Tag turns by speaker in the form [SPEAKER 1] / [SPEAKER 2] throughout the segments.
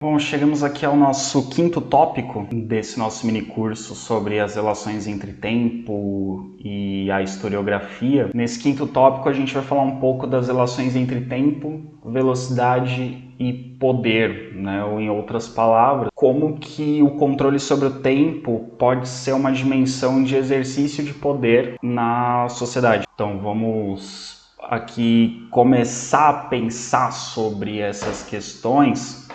[SPEAKER 1] Bom, chegamos aqui ao nosso quinto tópico desse nosso mini curso sobre as relações entre tempo e a historiografia. Nesse quinto tópico a gente vai falar um pouco das relações entre tempo, velocidade e poder, né? Ou em outras palavras, como que o controle sobre o tempo pode ser uma dimensão de exercício de poder na sociedade. Então vamos aqui começar a pensar sobre essas questões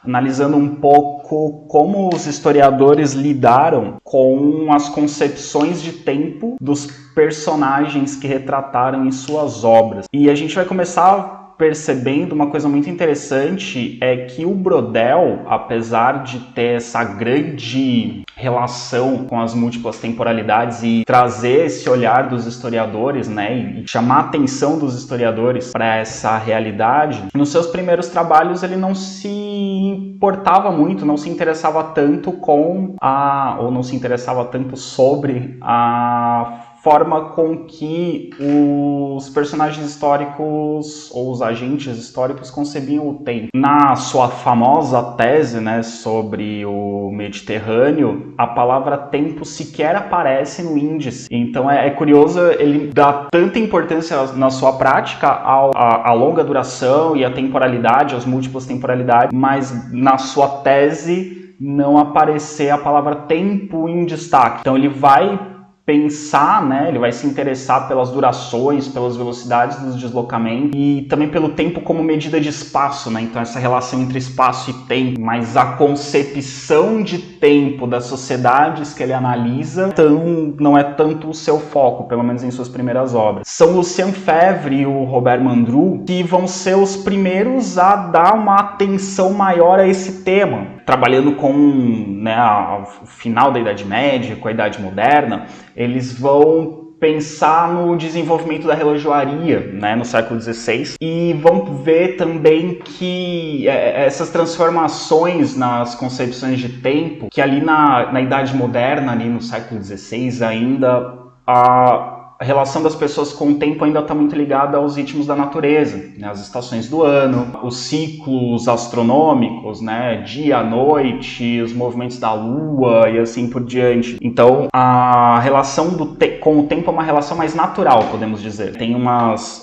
[SPEAKER 1] analisando um pouco como os historiadores lidaram com as concepções de tempo dos personagens que retrataram em suas obras. E a gente vai começar percebendo uma coisa muito interessante, é que o Braudel, apesar de ter essa grande relação com as múltiplas temporalidades e trazer esse olhar dos historiadores, né, e chamar a atenção dos historiadores para essa realidade, nos seus primeiros trabalhos ele não se importava muito, não se interessava tanto ou não se interessava tanto sobre a forma com que os personagens históricos ou os agentes históricos concebiam o tempo. Na sua famosa tese, né, sobre o Mediterrâneo, a palavra tempo sequer aparece no índice. Então é curioso ele dar tanta importância na sua prática à longa duração e à temporalidade, às múltiplas temporalidades, mas na sua tese não aparecer a palavra tempo em destaque. Então ele vai pensar, né, ele vai se interessar pelas durações, pelas velocidades dos deslocamentos e também pelo tempo como medida de espaço, né? Então essa relação entre espaço e tempo, mas a concepção de tempo das sociedades que ele analisa não é tanto o seu foco, pelo menos em suas primeiras obras. São Lucien Febvre e o Robert Mandrou que vão ser os primeiros a dar uma atenção maior a esse tema, trabalhando com, né, o final da Idade Média, com a Idade Moderna. Eles vão pensar no desenvolvimento da relojoaria, né, no século XVI, e vão ver também que essas transformações nas concepções de tempo, que ali na Idade Moderna, ali no século XVI ainda, a relação das pessoas com o tempo ainda está muito ligada aos ritmos da natureza, né? As estações do ano, os ciclos astronômicos, né? Dia, noite, os movimentos da lua e assim por diante. Então, a relação com o tempo é uma relação mais natural, podemos dizer. Tem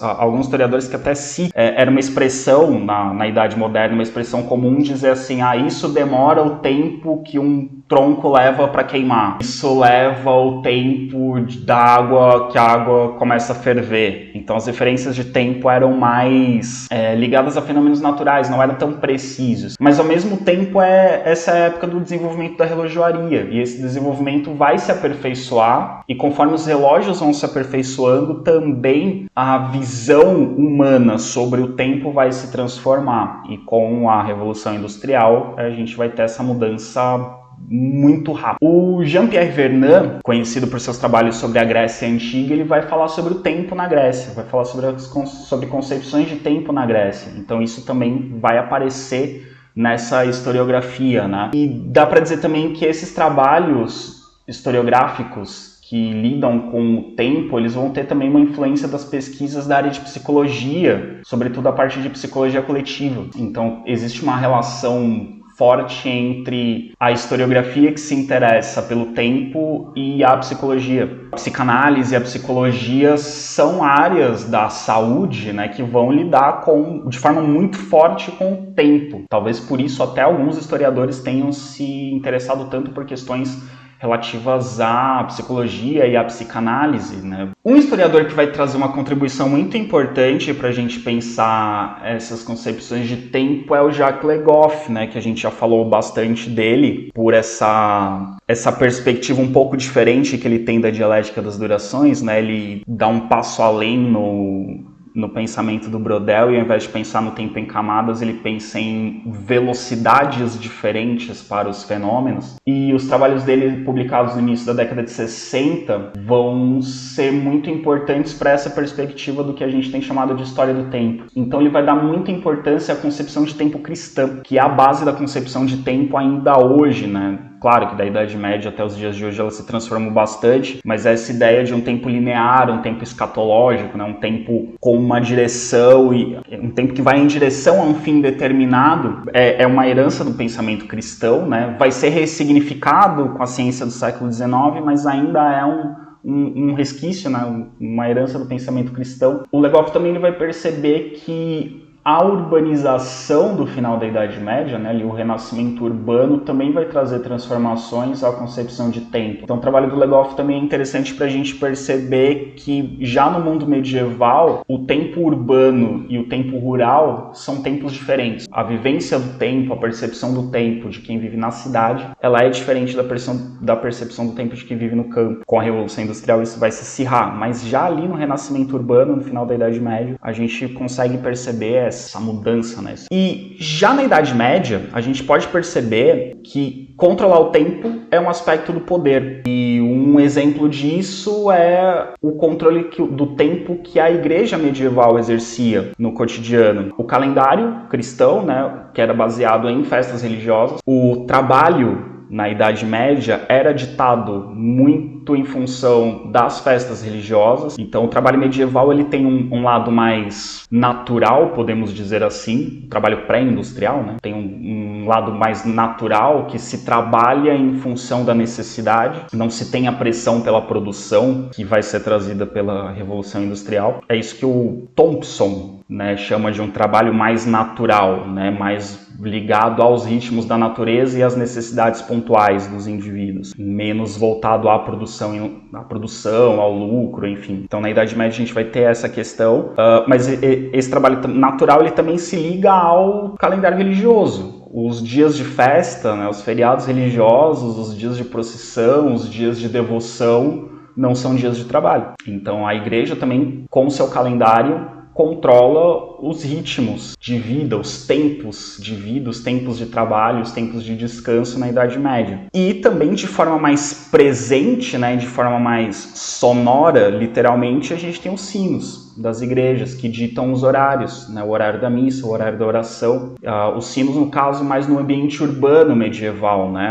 [SPEAKER 1] alguns historiadores que até era uma expressão na Idade Moderna, uma expressão comum dizer assim, isso demora o tempo que um tronco leva para queimar. Isso leva o tempo da água, que a água começa a ferver. Então as referências de tempo eram mais ligadas a fenômenos naturais, não eram tão precisos. Mas ao mesmo tempo essa é a época do desenvolvimento da relojoaria. E esse desenvolvimento vai se aperfeiçoar, e conforme os relógios vão se aperfeiçoando, também a visão humana sobre o tempo vai se transformar. E com a Revolução Industrial, a gente vai ter essa mudança muito rápido. O Jean-Pierre Vernant, conhecido por seus trabalhos sobre a Grécia Antiga, ele vai falar sobre o tempo na Grécia, vai falar sobre concepções de tempo na Grécia. Então isso também vai aparecer nessa historiografia, né? E dá para dizer também que esses trabalhos historiográficos que lidam com o tempo, eles vão ter também uma influência das pesquisas da área de psicologia, sobretudo a parte de psicologia coletiva. Então existe uma relação forte entre a historiografia que se interessa pelo tempo e a psicologia. A psicanálise e a psicologia são áreas da saúde, né, que vão lidar de forma muito forte com o tempo. Talvez por isso até alguns historiadores tenham se interessado tanto por questões relativas à psicologia e à psicanálise, né? Um historiador que vai trazer uma contribuição muito importante para a gente pensar essas concepções de tempo é o Jacques Le Goff, né? Que a gente já falou bastante dele, por essa perspectiva um pouco diferente que ele tem da dialética das durações, né? Ele dá um passo além no pensamento do Braudel, e ao invés de pensar no tempo em camadas, ele pensa em velocidades diferentes para os fenômenos. E os trabalhos dele, publicados no início da década de 60, vão ser muito importantes para essa perspectiva do que a gente tem chamado de história do tempo. Então ele vai dar muita importância à concepção de tempo cristã, que é a base da concepção de tempo ainda hoje, né? Claro que da Idade Média até os dias de hoje ela se transformou bastante, mas essa ideia de um tempo linear, um tempo escatológico, né, um tempo com uma direção e um tempo que vai em direção a um fim determinado, é uma herança do pensamento cristão, né? Vai ser ressignificado com a ciência do século XIX, mas ainda é um resquício, né? Uma herança do pensamento cristão. O Legoff também ele vai perceber que a urbanização do final da Idade Média, né, ali o renascimento urbano, também vai trazer transformações à concepção de tempo. Então o trabalho do Legoff também é interessante para a gente perceber que já no mundo medieval, o tempo urbano e o tempo rural são tempos diferentes. A vivência do tempo, a percepção do tempo de quem vive na cidade, ela é diferente da percepção do tempo de quem vive no campo. Com a Revolução Industrial isso vai se acirrar, mas já ali no renascimento urbano, no final da Idade Média, a gente consegue perceber essa mudança, né? E já na Idade Média, a gente pode perceber que controlar o tempo é um aspecto do poder. E um exemplo disso é o controle do tempo que a igreja medieval exercia no cotidiano. O calendário cristão, né, que era baseado em festas religiosas, o trabalho na Idade Média era ditado muito em função das festas religiosas. Então o trabalho medieval ele tem um lado mais natural, podemos dizer assim, o trabalho pré-industrial, né? Tem um lado mais natural que se trabalha em função da necessidade, não se tem a pressão pela produção que vai ser trazida pela Revolução Industrial. É isso que o Thompson, né, chama de um trabalho mais natural, né, mais ligado aos ritmos da natureza e às necessidades pontuais dos indivíduos, menos voltado à produção, ao lucro, enfim. Então na Idade Média a gente vai ter essa questão, mas esse trabalho natural ele também se liga ao calendário religioso. Os dias de festa, né, os feriados religiosos, os dias de procissão, os dias de devoção não são dias de trabalho. Então a igreja também, com o seu calendário, controla os ritmos de vida, os tempos de vida, os tempos de trabalho, os tempos de descanso na Idade Média. E também de forma mais presente, né, de forma mais sonora, literalmente, a gente tem os sinos das igrejas que ditam os horários, né, o horário da missa, o horário da oração. Os sinos, no caso, mais no ambiente urbano medieval, né,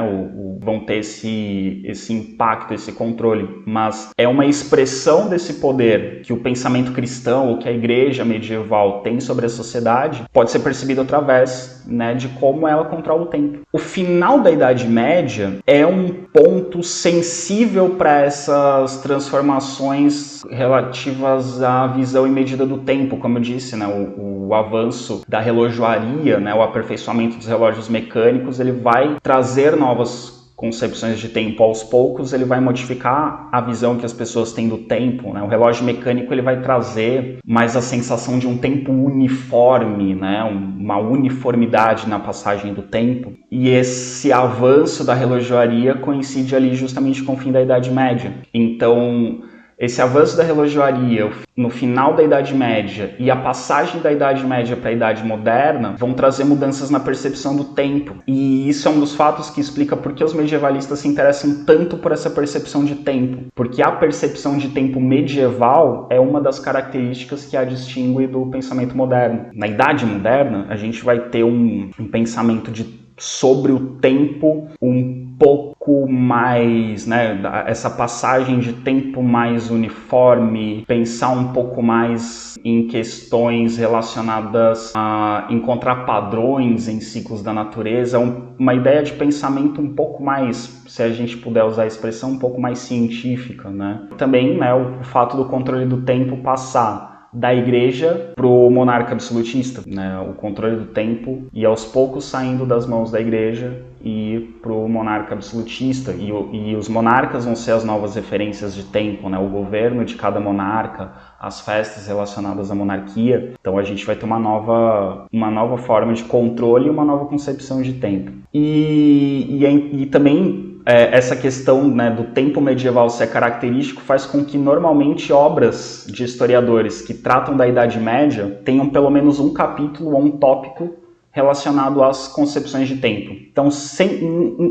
[SPEAKER 1] vão ter esse impacto, esse controle. Mas é uma expressão desse poder que o pensamento cristão ou que a igreja medieval tem sobre a sociedade pode ser percebido através, né, de como ela controla o tempo. O final da Idade Média é um ponto sensível para essas transformações relativas à visão e medida do tempo, como eu disse, né, o avanço da relojoaria, né, o aperfeiçoamento dos relógios mecânicos, ele vai trazer novas concepções de tempo. Aos poucos ele vai modificar a visão que as pessoas têm do tempo, né? O relógio mecânico ele vai trazer mais a sensação de um tempo uniforme, né? Uma uniformidade na passagem do tempo. E esse avanço da relojoaria coincide ali justamente com o fim da Idade Média. Então esse avanço da relojoaria no final da Idade Média e a passagem da Idade Média para a Idade Moderna vão trazer mudanças na percepção do tempo. E isso é um dos fatos que explica por que os medievalistas se interessam tanto por essa percepção de tempo. Porque a percepção de tempo medieval é uma das características que a distingue do pensamento moderno. Na Idade Moderna, a gente vai ter um pensamento sobre o tempo um pouco mais, né, essa passagem de tempo mais uniforme, pensar um pouco mais em questões relacionadas a encontrar padrões em ciclos da natureza, uma ideia de pensamento um pouco mais, se a gente puder usar a expressão, um pouco mais científica, né? Também, né, o fato do controle do tempo passar da igreja para o monarca absolutista, né? O controle do tempo e aos poucos saindo das mãos da igreja e para o monarca absolutista. E os monarcas vão ser as novas referências de tempo, né? O governo de cada monarca, as festas relacionadas à monarquia. Então a gente vai ter uma nova forma de controle e uma nova concepção de tempo. E também essa questão, né, do tempo medieval ser característico faz com que normalmente obras de historiadores que tratam da Idade Média tenham pelo menos um capítulo ou um tópico relacionado às concepções de tempo. Então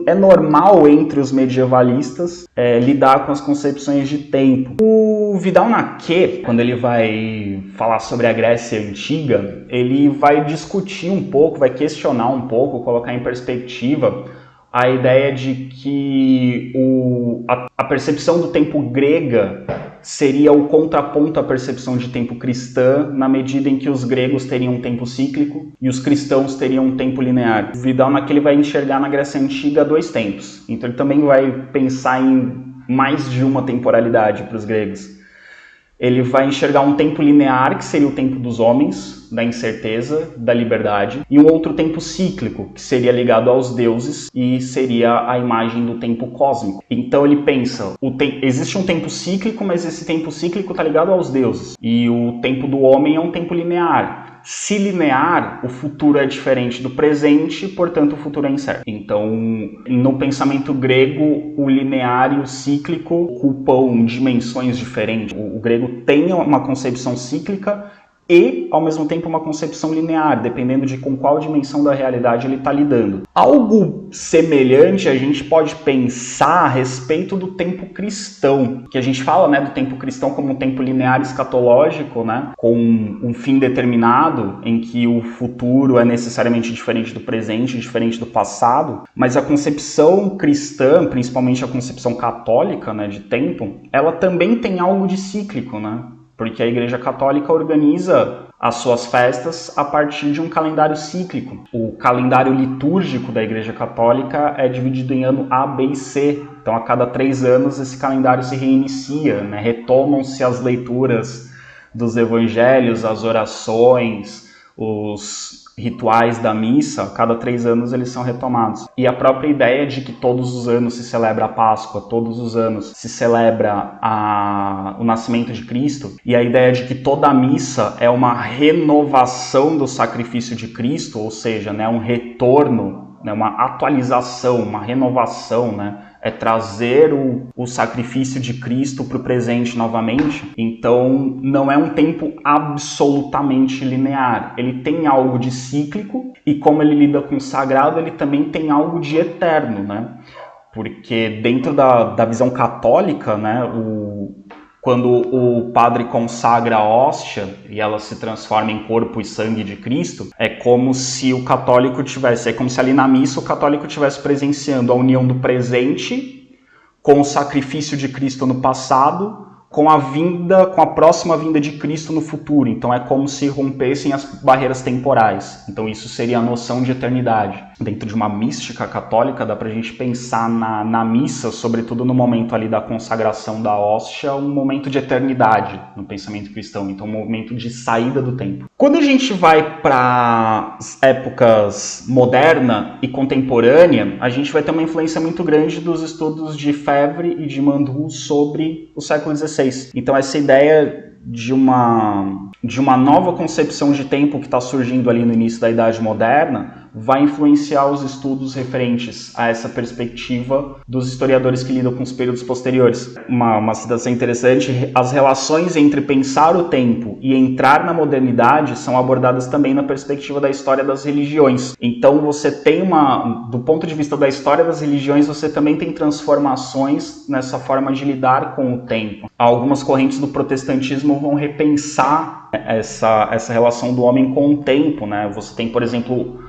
[SPEAKER 1] é normal entre os medievalistas lidar com as concepções de tempo. O Vidal-Naquet, quando ele vai falar sobre a Grécia Antiga, ele vai discutir um pouco, vai questionar um pouco, colocar em perspectiva a ideia de que a percepção do tempo grega seria o contraponto à percepção de tempo cristã, na medida em que os gregos teriam um tempo cíclico e os cristãos teriam um tempo linear. O Vidal naquele vai enxergar na Grécia Antiga 2 tempos, então ele também vai pensar em mais de uma temporalidade para os gregos. Ele vai enxergar um tempo linear, que seria o tempo dos homens, da incerteza, da liberdade, e um outro tempo cíclico, que seria ligado aos deuses e seria a imagem do tempo cósmico. Então ele pensa, existe um tempo cíclico, mas esse tempo cíclico está ligado aos deuses, e o tempo do homem é um tempo linear. Se linear, o futuro é diferente do presente, portanto o futuro é incerto. Então, no pensamento grego, o linear e o cíclico ocupam dimensões diferentes. O grego tem uma concepção cíclica e, ao mesmo tempo, uma concepção linear, dependendo de com qual dimensão da realidade ele está lidando. Algo semelhante a gente pode pensar a respeito do tempo cristão, que a gente fala, né, do tempo cristão como um tempo linear escatológico, né, com um fim determinado, em que o futuro é necessariamente diferente do presente, diferente do passado, mas a concepção cristã, principalmente a concepção católica, né, de tempo, ela também tem algo de cíclico, né? Porque a Igreja Católica organiza as suas festas a partir de um calendário cíclico. O calendário litúrgico da Igreja Católica é dividido em ano A, B e C. Então, a cada 3 anos, esse calendário se reinicia, né? Retomam-se as leituras dos evangelhos, as orações, os rituais da missa. A cada 3 anos eles são retomados. E a própria ideia de que todos os anos se celebra a Páscoa, todos os anos se celebra o nascimento de Cristo, e a ideia de que toda a missa é uma renovação do sacrifício de Cristo, ou seja, né, um retorno, né, uma atualização, uma renovação, né? É trazer o sacrifício de Cristo para o presente novamente. Então, não é um tempo absolutamente linear. Ele tem algo de cíclico e, como ele lida com o sagrado, ele também tem algo de eterno, né? Porque dentro da visão católica, né, quando o padre consagra a hóstia e ela se transforma em corpo e sangue de Cristo, é como se o católico tivesse, é como se ali na missa o católico estivesse presenciando a união do presente com o sacrifício de Cristo no passado, com a próxima vinda de Cristo no futuro. Então é como se rompessem as barreiras temporais. Então isso seria a noção de eternidade. Dentro de uma mística católica, dá pra gente pensar na missa, sobretudo no momento ali da consagração da hóstia, um momento de eternidade no pensamento cristão. Então um momento de saída do tempo. Quando a gente vai para épocas moderna e contemporânea, a gente vai ter uma influência muito grande dos estudos de Febvre e de Mandoux sobre o século XVI. Então essa ideia de uma nova concepção de tempo que está surgindo ali no início da Idade Moderna vai influenciar os estudos referentes a essa perspectiva dos historiadores que lidam com os períodos posteriores. Uma citação interessante: as relações entre pensar o tempo e entrar na modernidade são abordadas também na perspectiva da história das religiões. Então você tem do ponto de vista da história das religiões, você também tem transformações nessa forma de lidar com o tempo. Algumas correntes do protestantismo vão repensar essa relação do homem com o tempo, né? Você tem, por exemplo,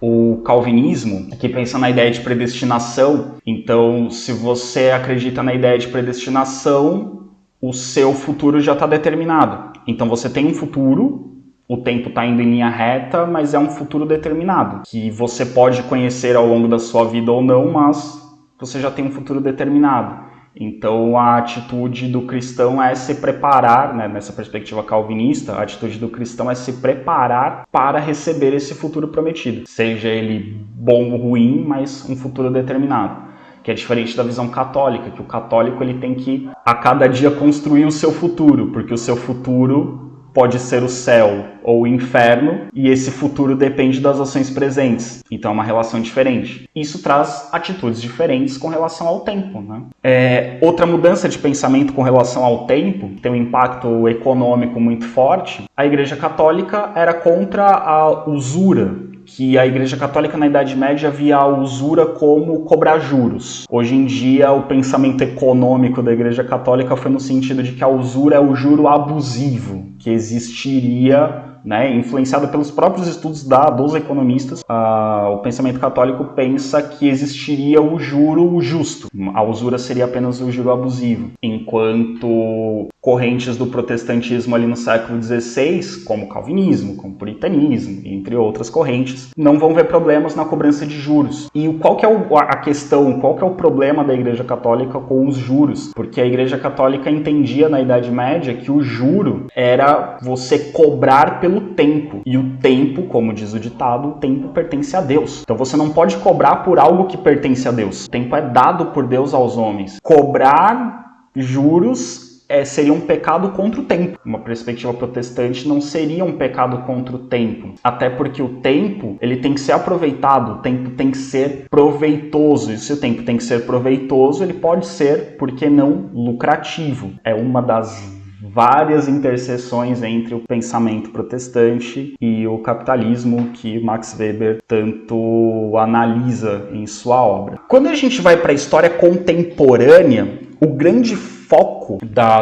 [SPEAKER 1] o calvinismo, que pensa na ideia de predestinação. Então, se você acredita na ideia de predestinação, o seu futuro já está determinado. Então, você tem um futuro, o tempo está indo em linha reta, mas é um futuro determinado, que você pode conhecer ao longo da sua vida ou não, mas você já tem um futuro determinado. Então, a atitude do cristão é se preparar, né, nessa perspectiva calvinista, a atitude do cristão é se preparar para receber esse futuro prometido. Seja ele bom ou ruim, mas um futuro determinado. Que é diferente da visão católica, que o católico ele tem que, a cada dia, construir o seu futuro, porque o seu futuro pode ser o céu ou o inferno, e esse futuro depende das ações presentes. Então é uma relação diferente. Isso traz atitudes diferentes com relação ao tempo, né? Outra mudança de pensamento com relação ao tempo, tem um impacto econômico muito forte. A Igreja Católica era contra a usura, que a Igreja Católica na Idade Média via a usura como cobrar juros. Hoje em dia, o pensamento econômico da Igreja Católica foi no sentido de que a usura é o juro abusivo que existiria né? Influenciado pelos próprios estudos dos economistas, o pensamento católico pensa que existiria o juro justo. A usura seria apenas o juro abusivo, enquanto correntes do protestantismo ali no século XVI, como o calvinismo, como o puritanismo, entre outras correntes, não vão ver problemas na cobrança de juros. E qual que é a questão, qual que é o problema da Igreja Católica com os juros? Porque a Igreja Católica entendia na Idade Média que o juro era você cobrar pelo tempo. E o tempo, como diz o ditado, o tempo pertence a Deus. Então você não pode cobrar por algo que pertence a Deus. O tempo é dado por Deus aos homens. Cobrar juros seria um pecado contra o tempo. Uma perspectiva protestante não seria um pecado contra o tempo. Até porque o tempo, ele tem que ser aproveitado, o tempo tem que ser proveitoso. E se o tempo tem que ser proveitoso, ele pode ser, por que não, lucrativo. É uma das várias interseções entre o pensamento protestante e o capitalismo que Max Weber tanto analisa em sua obra. Quando a gente vai para a história contemporânea, o grande foco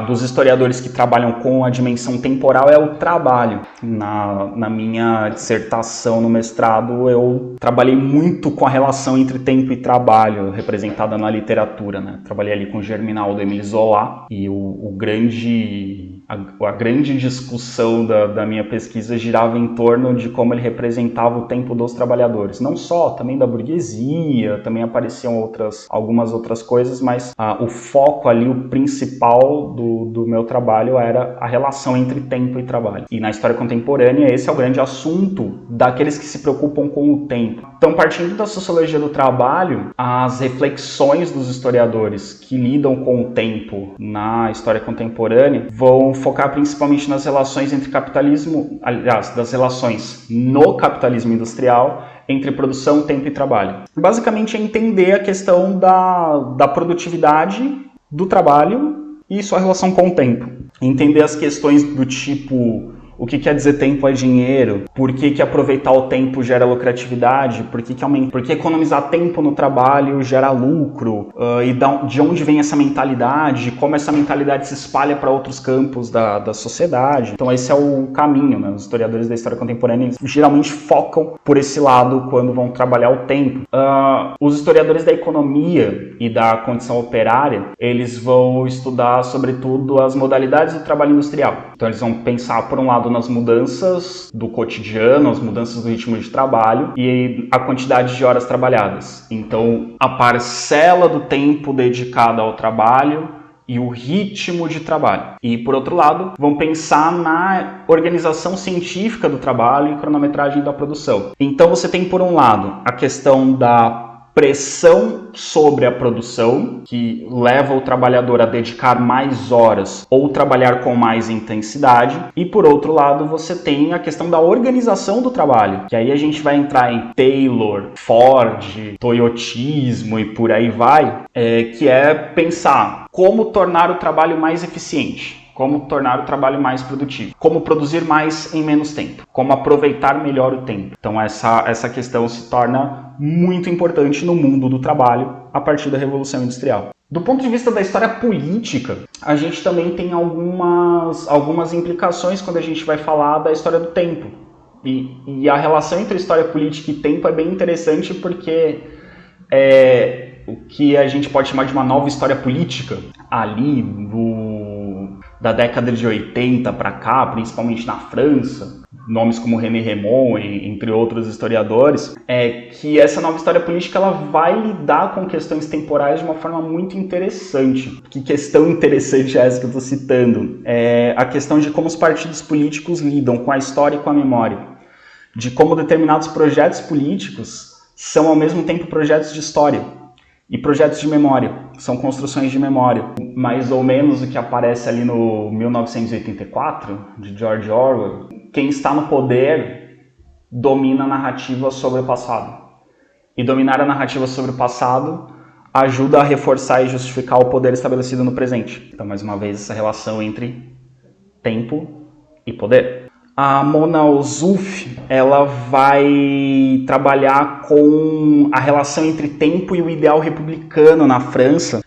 [SPEAKER 1] dos historiadores que trabalham com a dimensão temporal é o trabalho. Na minha dissertação no mestrado, eu trabalhei muito com a relação entre tempo e trabalho, representada na literatura, né? Trabalhei ali com Germinal do Émile Zola, e a grande discussão da minha pesquisa girava em torno de como ele representava o tempo dos trabalhadores. Não só, também da burguesia, também apareciam algumas outras coisas, mas o foco ali, o principal do meu trabalho era a relação entre tempo e trabalho. E na história contemporânea, esse é o grande assunto daqueles que se preocupam com o tempo. Então, partindo da sociologia do trabalho, as reflexões dos historiadores que lidam com o tempo na história contemporânea vão focar principalmente nas relações entre capitalismo, aliás, das relações no capitalismo industrial entre produção, tempo e trabalho. Basicamente é entender a questão da produtividade do trabalho e sua relação com o tempo. Entender as questões do tipo, o que quer dizer tempo é dinheiro, por que aproveitar o tempo gera lucratividade, por que economizar tempo no trabalho gera lucro, e de onde vem essa mentalidade, como essa mentalidade se espalha para outros campos da sociedade. Então esse é o caminho, né? Os historiadores da história contemporânea geralmente focam por esse lado quando vão trabalhar o tempo. Os historiadores da economia e da condição operária, eles vão estudar sobretudo as modalidades do trabalho industrial. Então eles vão pensar, por um lado, nas mudanças do cotidiano, as mudanças do ritmo de trabalho e a quantidade de horas trabalhadas. Então, a parcela do tempo dedicada ao trabalho e o ritmo de trabalho. E, por outro lado, vão pensar na organização científica do trabalho e cronometragem da produção. Então, você tem, por um lado, a questão da pressão sobre a produção, que leva o trabalhador a dedicar mais horas ou trabalhar com mais intensidade. E por outro lado, você tem a questão da organização do trabalho, que aí a gente vai entrar em Taylor, Ford, toyotismo e por aí vai, que é pensar como tornar o trabalho mais eficiente. Como tornar o trabalho mais produtivo, como produzir mais em menos tempo, como aproveitar melhor o tempo. Então essa questão se torna muito importante no mundo do trabalho a partir da Revolução Industrial. Do ponto de vista da história política, a gente também tem algumas implicações quando a gente vai falar da história do tempo. E a relação entre história política e tempo é bem interessante porque o que a gente pode chamar de uma nova história política ali da década de 80 para cá, principalmente na França, nomes como René Rémond, entre outros historiadores, é que essa nova história política ela vai lidar com questões temporais de uma forma muito interessante. Que questão interessante é essa que eu estou citando? É a questão de como os partidos políticos lidam com a história e com a memória. De como determinados projetos políticos são ao mesmo tempo projetos de história e projetos de memória, são construções de memória. Mais ou menos o que aparece ali no 1984, de George Orwell. Quem está no poder domina a narrativa sobre o passado. E dominar a narrativa sobre o passado ajuda a reforçar e justificar o poder estabelecido no presente. Então, mais uma vez, essa relação entre tempo e poder. A Mona Ozouf, ela vai trabalhar com a relação entre tempo e o ideal republicano na França.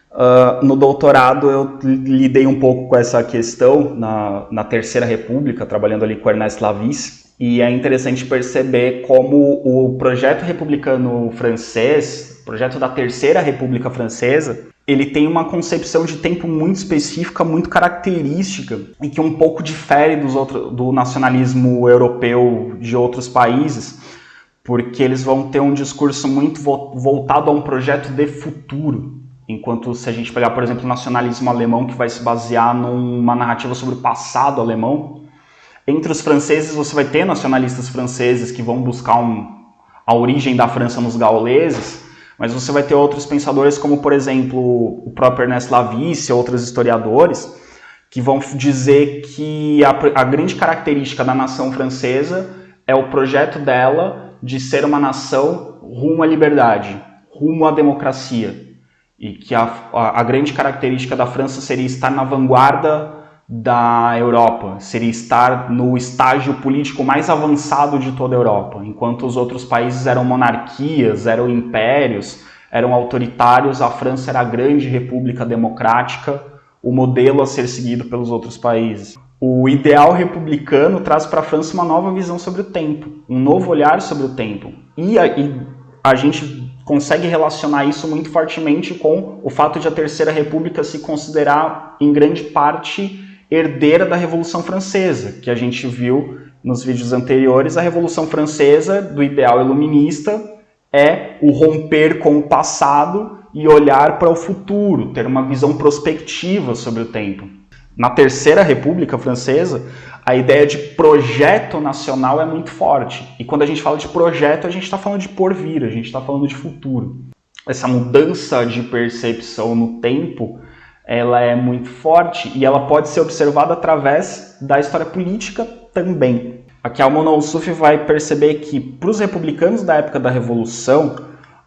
[SPEAKER 1] No doutorado eu lidei um pouco com essa questão na Terceira República, trabalhando ali com Ernest Lavis. E é interessante perceber como o projeto republicano francês, o projeto da Terceira República Francesa, ele tem uma concepção de tempo muito específica, muito característica, e que um pouco difere do nacionalismo europeu de outros países, porque eles vão ter um discurso muito voltado a um projeto de futuro. Enquanto se a gente pegar, por exemplo, o nacionalismo alemão, que vai se basear numa narrativa sobre o passado alemão, entre os franceses você vai ter nacionalistas franceses que vão buscar a origem da França nos gauleses, mas você vai ter outros pensadores como, por exemplo, o próprio Ernest Lavis e outros historiadores, que vão dizer que a grande característica da nação francesa é o projeto dela de ser uma nação rumo à liberdade, rumo à democracia, e que a grande característica da França seria estar na vanguarda da Europa, seria estar no estágio político mais avançado de toda a Europa, enquanto os outros países eram monarquias, eram impérios, eram autoritários, a França era a grande república democrática, o modelo a ser seguido pelos outros países. O ideal republicano traz para a França uma nova visão sobre o tempo, um novo olhar sobre o tempo, e a gente consegue relacionar isso muito fortemente com o fato de a Terceira República se considerar, em grande parte, herdeira da Revolução Francesa, que a gente viu nos vídeos anteriores. A Revolução Francesa, do ideal iluminista, é o romper com o passado e olhar para o futuro, ter uma visão prospectiva sobre o tempo. Na Terceira República Francesa, a ideia de projeto nacional é muito forte. E quando a gente fala de projeto, a gente está falando de porvir, a gente está falando de futuro. Essa mudança de percepção no tempo, ela é muito forte e ela pode ser observada através da história política também. Aqui a Almon Al-Suffi vai perceber que, para os republicanos da época da Revolução,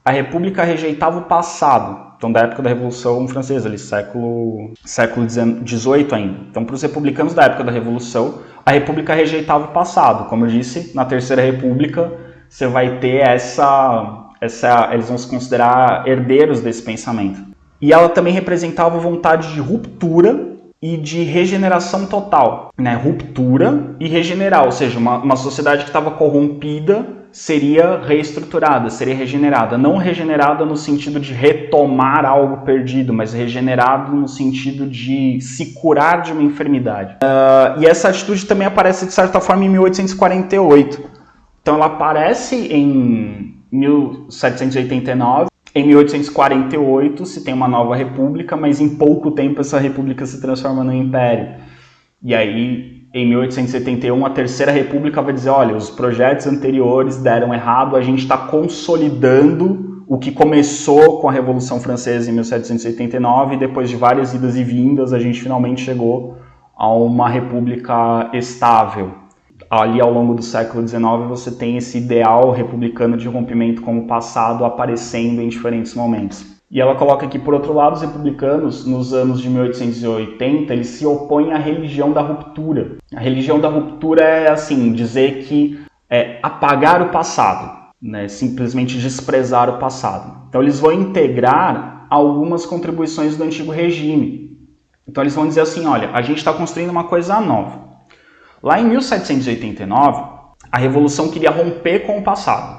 [SPEAKER 1] a República rejeitava o passado. Então, da época da Revolução Francesa, ali, século XVIII ainda. Então, para os republicanos da época da Revolução, a República rejeitava o passado. Como eu disse, na Terceira República, você vai ter eles vão se considerar herdeiros desse pensamento. E ela também representava vontade de ruptura e de regeneração total, né? Ruptura e regenerar, ou seja, uma sociedade que estava corrompida seria reestruturada, seria regenerada. Não regenerada no sentido de retomar algo perdido, mas regenerado no sentido de se curar de uma enfermidade. E essa atitude também aparece, de certa forma, em 1848. Então ela aparece em 1789, em 1848 se tem uma nova república, mas em pouco tempo essa república se transforma no império. E aí, em 1871, a Terceira República vai dizer, olha, os projetos anteriores deram errado, a gente está consolidando o que começou com a Revolução Francesa em 1789, e depois de várias idas e vindas, a gente finalmente chegou a uma república estável. Ali, ao longo do século XIX, você tem esse ideal republicano de rompimento com o passado aparecendo em diferentes momentos. E ela coloca que, por outro lado, os republicanos, nos anos de 1880, eles se opõem à religião da ruptura. A religião da ruptura é, assim, dizer que é apagar o passado, né? Simplesmente desprezar o passado. Então, eles vão integrar algumas contribuições do antigo regime. Então, eles vão dizer assim, olha, a gente está construindo uma coisa nova. Lá em 1789, a Revolução queria romper com o passado.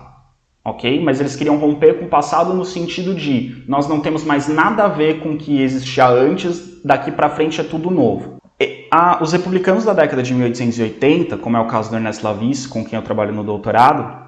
[SPEAKER 1] Ok? Mas eles queriam romper com o passado no sentido de nós não temos mais nada a ver com o que existia antes, daqui para frente é tudo novo. Os republicanos da década de 1880, como é o caso do Ernest Lavis, com quem eu trabalho no doutorado,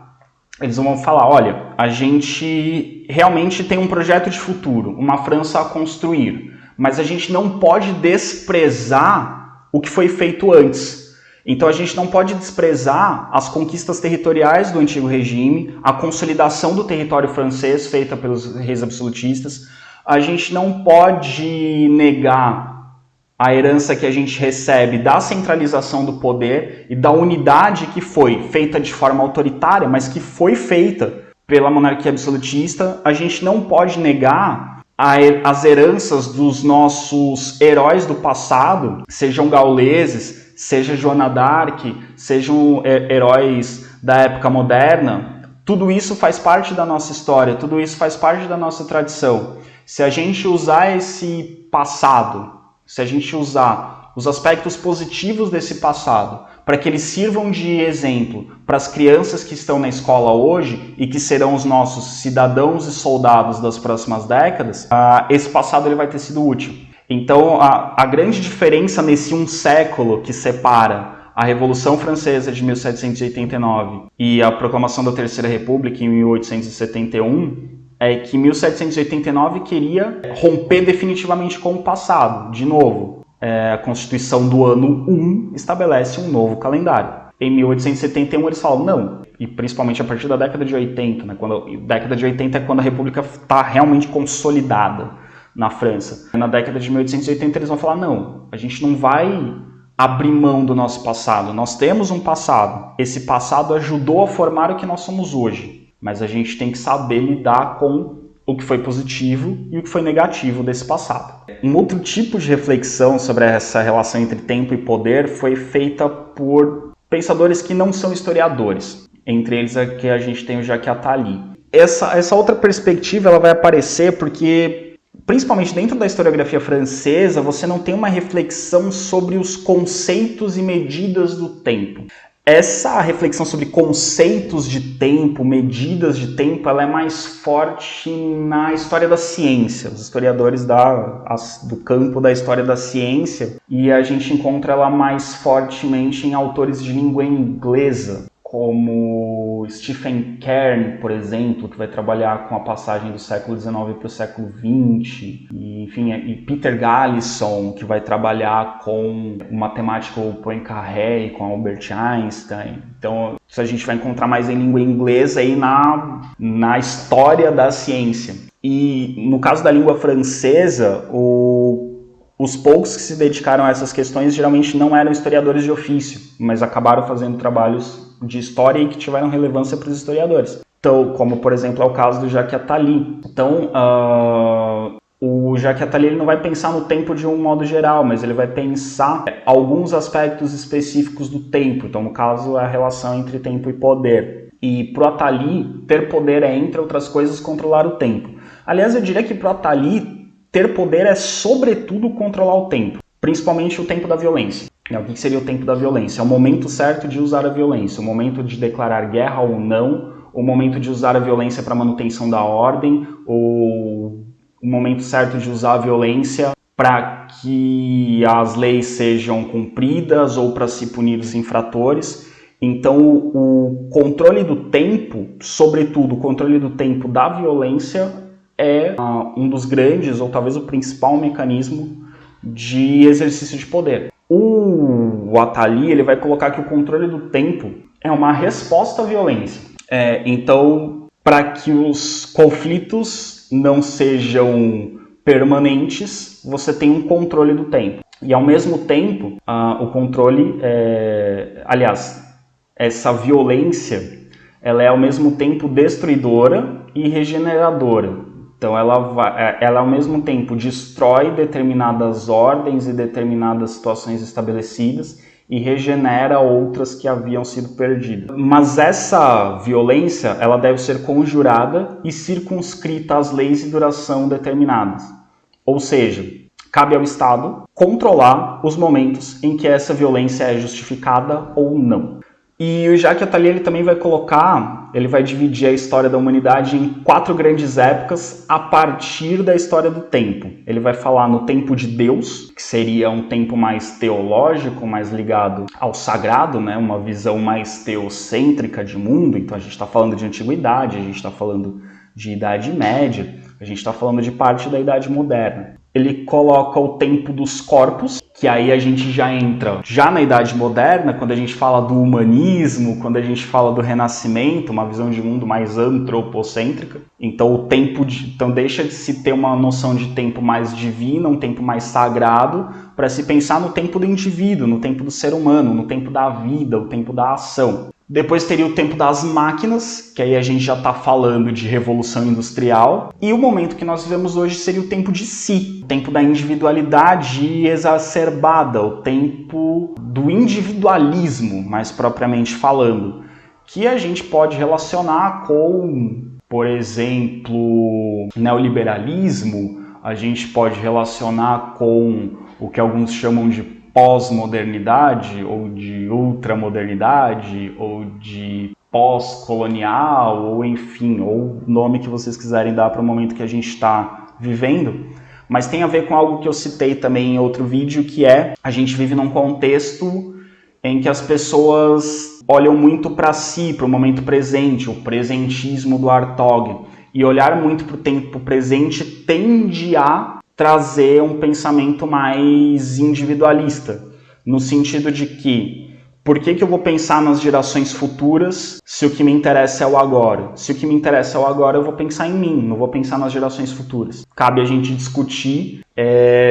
[SPEAKER 1] eles vão falar, olha, a gente realmente tem um projeto de futuro, uma França a construir, mas a gente não pode desprezar o que foi feito antes. Então a gente não pode desprezar as conquistas territoriais do antigo regime, a consolidação do território francês feita pelos reis absolutistas. A gente não pode negar a herança que a gente recebe da centralização do poder e da unidade que foi feita de forma autoritária, mas que foi feita pela monarquia absolutista. A gente não pode negar as heranças dos nossos heróis do passado, sejam gauleses, seja Joana d'Arc, sejam heróis da época moderna. Tudo isso faz parte da nossa história, tudo isso faz parte da nossa tradição. Se a gente usar esse passado, se a gente usar os aspectos positivos desse passado para que eles sirvam de exemplo para as crianças que estão na escola hoje e que serão os nossos cidadãos e soldados das próximas décadas, esse passado ele vai ter sido útil. Então, a grande diferença nesse um século que separa a Revolução Francesa de 1789 e a proclamação da Terceira República em 1871 é que 1789 queria romper definitivamente com o passado. De novo, a Constituição do ano 1 estabelece um novo calendário. Em 1871 eles falam não, e principalmente a partir da década de 80, né, década de 80 é quando a República está realmente consolidada na França. Na década de 1880 eles vão falar não, a gente não vai abrir mão do nosso passado, nós temos um passado, esse passado ajudou a formar o que nós somos hoje, mas a gente tem que saber lidar com o que foi positivo e o que foi negativo desse passado. Um outro tipo de reflexão sobre essa relação entre tempo e poder foi feita por pensadores que não são historiadores. Entre eles aqui a gente tem o Jacques Attali. Essa outra perspectiva ela vai aparecer porque, principalmente dentro da historiografia francesa, você não tem uma reflexão sobre os conceitos e medidas do tempo. Essa reflexão sobre conceitos de tempo, medidas de tempo, ela é mais forte na história da ciência, os historiadores do campo da história da ciência, e a gente encontra ela mais fortemente em autores de língua inglesa, como Stephen Kern, por exemplo, que vai trabalhar com a passagem do século XIX para o século XX, e Peter Galison, que vai trabalhar com o matemático Poincaré e com Albert Einstein. Então, isso a gente vai encontrar mais em língua inglesa aí na história da ciência. E no caso da língua francesa, os poucos que se dedicaram a essas questões geralmente não eram historiadores de ofício, mas acabaram fazendo trabalhos de história e que tiveram relevância para os historiadores. Então, como por exemplo é o caso do Jacques Attali. Então, o Jacques Attali ele não vai pensar no tempo de um modo geral, mas ele vai pensar alguns aspectos específicos do tempo. Então, no caso, a relação entre tempo e poder. E para o Attali, ter poder é, entre outras coisas, controlar o tempo. Aliás, eu diria que para o Attali, ter poder é, sobretudo, controlar o tempo, principalmente o tempo da violência. O que seria o tempo da violência? É o momento certo de usar a violência, o momento de declarar guerra ou não, o momento de usar a violência para manutenção da ordem, ou o momento certo de usar a violência para que as leis sejam cumpridas ou para se punir os infratores. Então, o controle do tempo, sobretudo o controle do tempo da violência, é um dos grandes, ou talvez o principal mecanismo de exercício de poder. O Attali ele vai colocar que o controle do tempo é uma resposta à violência. Então, para que os conflitos não sejam permanentes, você tem um controle do tempo. E ao mesmo tempo, o controle, essa violência, ela é ao mesmo tempo destruidora e regeneradora. Então ela ao mesmo tempo destrói determinadas ordens e determinadas situações estabelecidas e regenera outras que haviam sido perdidas. Mas essa violência ela deve ser conjurada e circunscrita às leis e duração determinadas. Ou seja, cabe ao Estado controlar os momentos em que essa violência é justificada ou não. E o Jacques Attali ele também vai ele vai dividir a história da humanidade em 4 grandes épocas a partir da história do tempo. Ele vai falar no tempo de Deus, que seria um tempo mais teológico, mais ligado ao sagrado, né? Uma visão mais teocêntrica de mundo. Então a gente está falando de antiguidade, a gente está falando de Idade Média, a gente está falando de parte da Idade Moderna. Ele coloca o tempo dos corpos, que aí a gente já entra já na Idade Moderna, quando a gente fala do humanismo, quando a gente fala do Renascimento, uma visão de mundo mais antropocêntrica. Então então deixa de se ter uma noção de tempo mais divino, um tempo mais sagrado, para se pensar no tempo do indivíduo, no tempo do ser humano, no tempo da vida, o tempo da ação. Depois teria o tempo das máquinas, que aí a gente já está falando de revolução industrial. E o momento que nós vivemos hoje seria o tempo de si, o tempo da individualidade exacerbada, o tempo do individualismo, mais propriamente falando, que a gente pode relacionar com, por exemplo, neoliberalismo, a gente pode relacionar com o que alguns chamam de pós-modernidade, ou de ultramodernidade, ou de pós-colonial, ou enfim, ou o nome que vocês quiserem dar para o momento que a gente está vivendo, mas tem a ver com algo que eu citei também em outro vídeo, que é a gente vive num contexto em que as pessoas olham muito para si, para o momento presente, o presentismo do Hartog, e olhar muito para o tempo presente tende a trazer um pensamento mais individualista, no sentido de que por que eu vou pensar nas gerações futuras se o que me interessa é o agora? Se o que me interessa é o agora, eu vou pensar em mim, não vou pensar nas gerações futuras. Cabe a gente discutir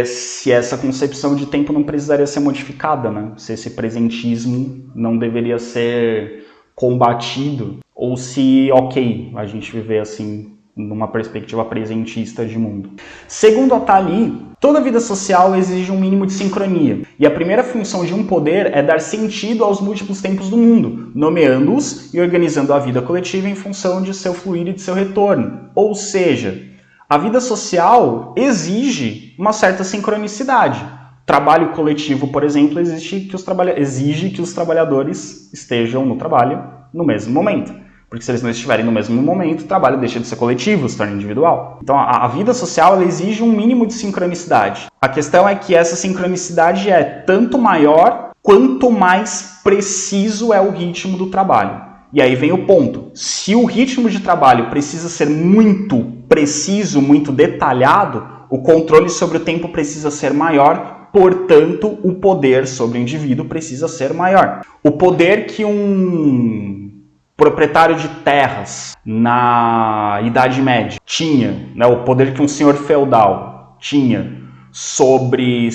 [SPEAKER 1] se essa concepção de tempo não precisaria ser modificada, né? Se esse presentismo não deveria ser combatido, ou se, ok, a gente viver assim numa perspectiva presentista de mundo. Segundo a Tali, toda vida social exige um mínimo de sincronia, e a primeira função de um poder é dar sentido aos múltiplos tempos do mundo, nomeando-os e organizando a vida coletiva em função de seu fluir e de seu retorno. Ou seja, a vida social exige uma certa sincronicidade. Trabalho coletivo, por exemplo, exige que os trabalhadores estejam no trabalho no mesmo momento. Porque se eles não estiverem no mesmo momento, o trabalho deixa de ser coletivo, se torna individual. Então a vida social ela exige um mínimo de sincronicidade. A questão é que essa sincronicidade é tanto maior quanto mais preciso é o ritmo do trabalho. E aí vem o ponto. Se o ritmo de trabalho precisa ser muito preciso, muito detalhado, o controle sobre o tempo precisa ser maior, portanto, o poder sobre o indivíduo precisa ser maior. O poder que um proprietário de terras na Idade Média tinha, né, o poder que um senhor feudal tinha sobre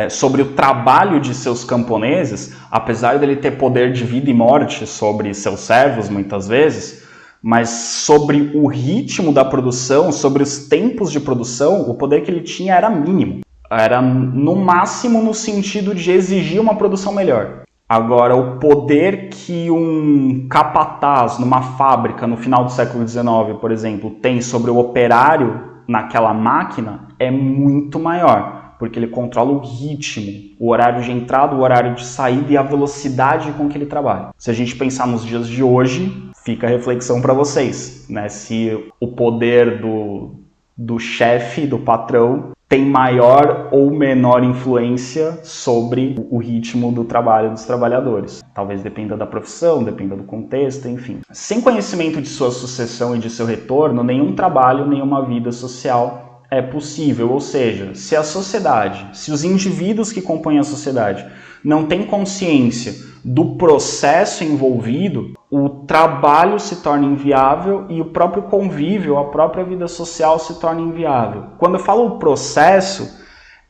[SPEAKER 1] sobre o trabalho de seus camponeses, apesar dele ter poder de vida e morte sobre seus servos muitas vezes, mas sobre o ritmo da produção, sobre os tempos de produção, o poder que ele tinha era mínimo. Era no máximo no sentido de exigir uma produção melhor. Agora, o poder que um capataz numa fábrica no final do século XIX, por exemplo, tem sobre o operário naquela máquina é muito maior, porque ele controla o ritmo, o horário de entrada, o horário de saída e a velocidade com que ele trabalha. Se a gente pensar nos dias de hoje, fica a reflexão para vocês, né? Se o poder do chefe, do patrão, tem maior ou menor influência sobre o ritmo do trabalho dos trabalhadores. Talvez dependa da profissão, dependa do contexto, enfim. Sem conhecimento de sua sucessão e de seu retorno, nenhum trabalho, nenhuma vida social é possível. Ou seja, se a sociedade, se os indivíduos que compõem a sociedade não têm consciência do processo envolvido, o trabalho se torna inviável e o próprio convívio, a própria vida social se torna inviável. Quando eu falo o processo,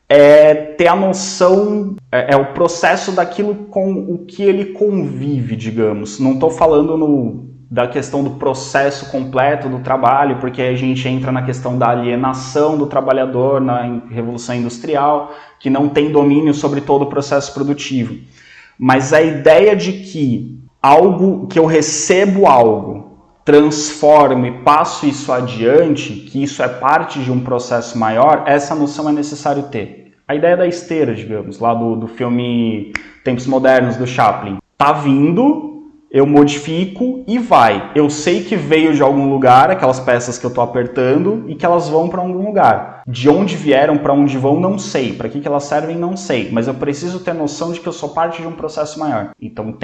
[SPEAKER 1] é ter a noção, é o processo daquilo com o que ele convive, digamos. Não estou falando da questão do processo completo do trabalho, porque a gente entra na questão da alienação do trabalhador na Revolução Industrial, que não tem domínio sobre todo o processo produtivo. Mas a ideia de que eu recebo algo, transformo e passo isso adiante, que isso é parte de um processo maior, essa noção é necessário ter. A ideia da esteira, digamos, lá do filme Tempos Modernos, do Chaplin. Tá vindo, eu modifico e vai. Eu sei que veio de algum lugar, aquelas peças que eu estou apertando, e que elas vão para algum lugar. De onde vieram, para onde vão, não sei. Para que elas servem, não sei. Mas eu preciso ter noção de que eu sou parte de um processo maior. Então,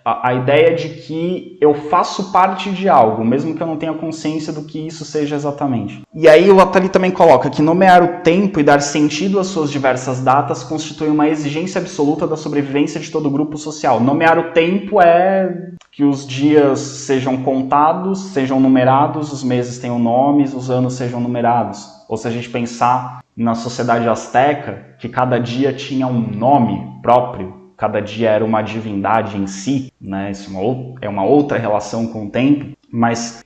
[SPEAKER 1] a ideia de que eu faço parte de algo, mesmo que eu não tenha consciência do que isso seja exatamente. E aí o Attali também coloca que nomear o tempo e dar sentido às suas diversas datas constitui uma exigência absoluta da sobrevivência de todo o grupo social. Nomear o tempo é que os dias sejam contados, sejam numerados, os meses tenham nomes, os anos sejam numerados. Ou se a gente pensar na sociedade azteca, que cada dia tinha um nome próprio, cada dia era uma divindade em si, né? Isso é uma outra relação com o tempo, mas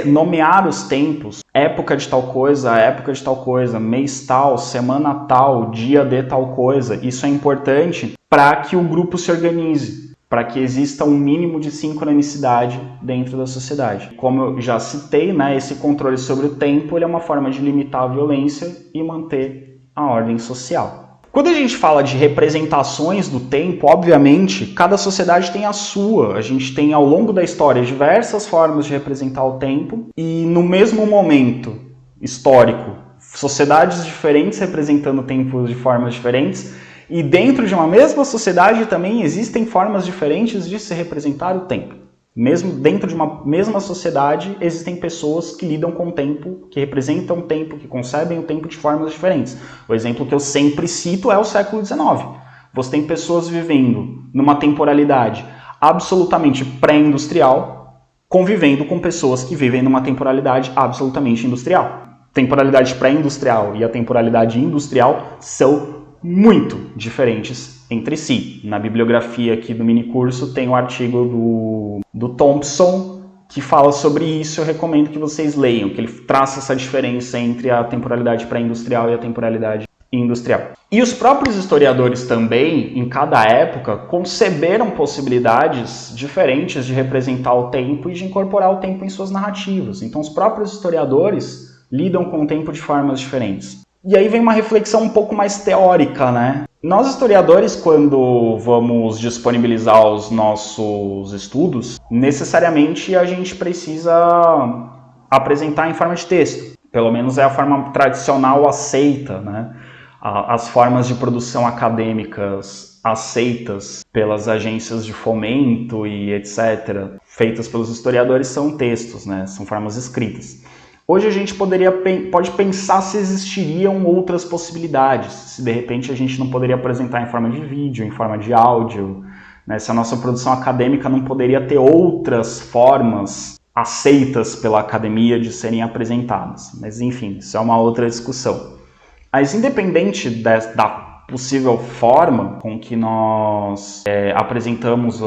[SPEAKER 1] nomear os tempos, época de tal coisa, mês tal, semana tal, dia de tal coisa, isso é importante para que o grupo se organize, para que exista um mínimo de sincronicidade dentro da sociedade. Como eu já citei, né, esse controle sobre o tempo ele é uma forma de limitar a violência e manter a ordem social. Quando a gente fala de representações do tempo, obviamente, cada sociedade tem a sua. A gente tem, ao longo da história, diversas formas de representar o tempo e, no mesmo momento histórico, sociedades diferentes representando o tempo de formas diferentes. E dentro de uma mesma sociedade também existem formas diferentes de se representar o tempo. Mesmo dentro de uma mesma sociedade, existem pessoas que lidam com o tempo, que representam o tempo, que concebem o tempo de formas diferentes. O exemplo que eu sempre cito é o século XIX. Você tem pessoas vivendo numa temporalidade absolutamente pré-industrial, convivendo com pessoas que vivem numa temporalidade absolutamente industrial. Temporalidade pré-industrial e a temporalidade industrial são muito diferentes entre si. Na bibliografia aqui do minicurso tem um artigo do Thompson que fala sobre isso. Eu recomendo que vocês leiam, que ele traça essa diferença entre a temporalidade pré-industrial e a temporalidade industrial. E os próprios historiadores também, em cada época, conceberam possibilidades diferentes de representar o tempo e de incorporar o tempo em suas narrativas. Então os próprios historiadores lidam com o tempo de formas diferentes. E aí vem uma reflexão um pouco mais teórica, né? Nós historiadores, quando vamos disponibilizar os nossos estudos, necessariamente a gente precisa apresentar em forma de texto. Pelo menos é a forma tradicional aceita, né? As formas de produção acadêmicas aceitas pelas agências de fomento e etc., feitas pelos historiadores, são textos, né? São formas escritas. Hoje a gente pode pensar se existiriam outras possibilidades, se de repente a gente não poderia apresentar em forma de vídeo, em forma de áudio, né? Se a nossa produção acadêmica não poderia ter outras formas aceitas pela academia de serem apresentadas. Mas enfim, isso é uma outra discussão. Mas independente da possível forma com que nós apresentamos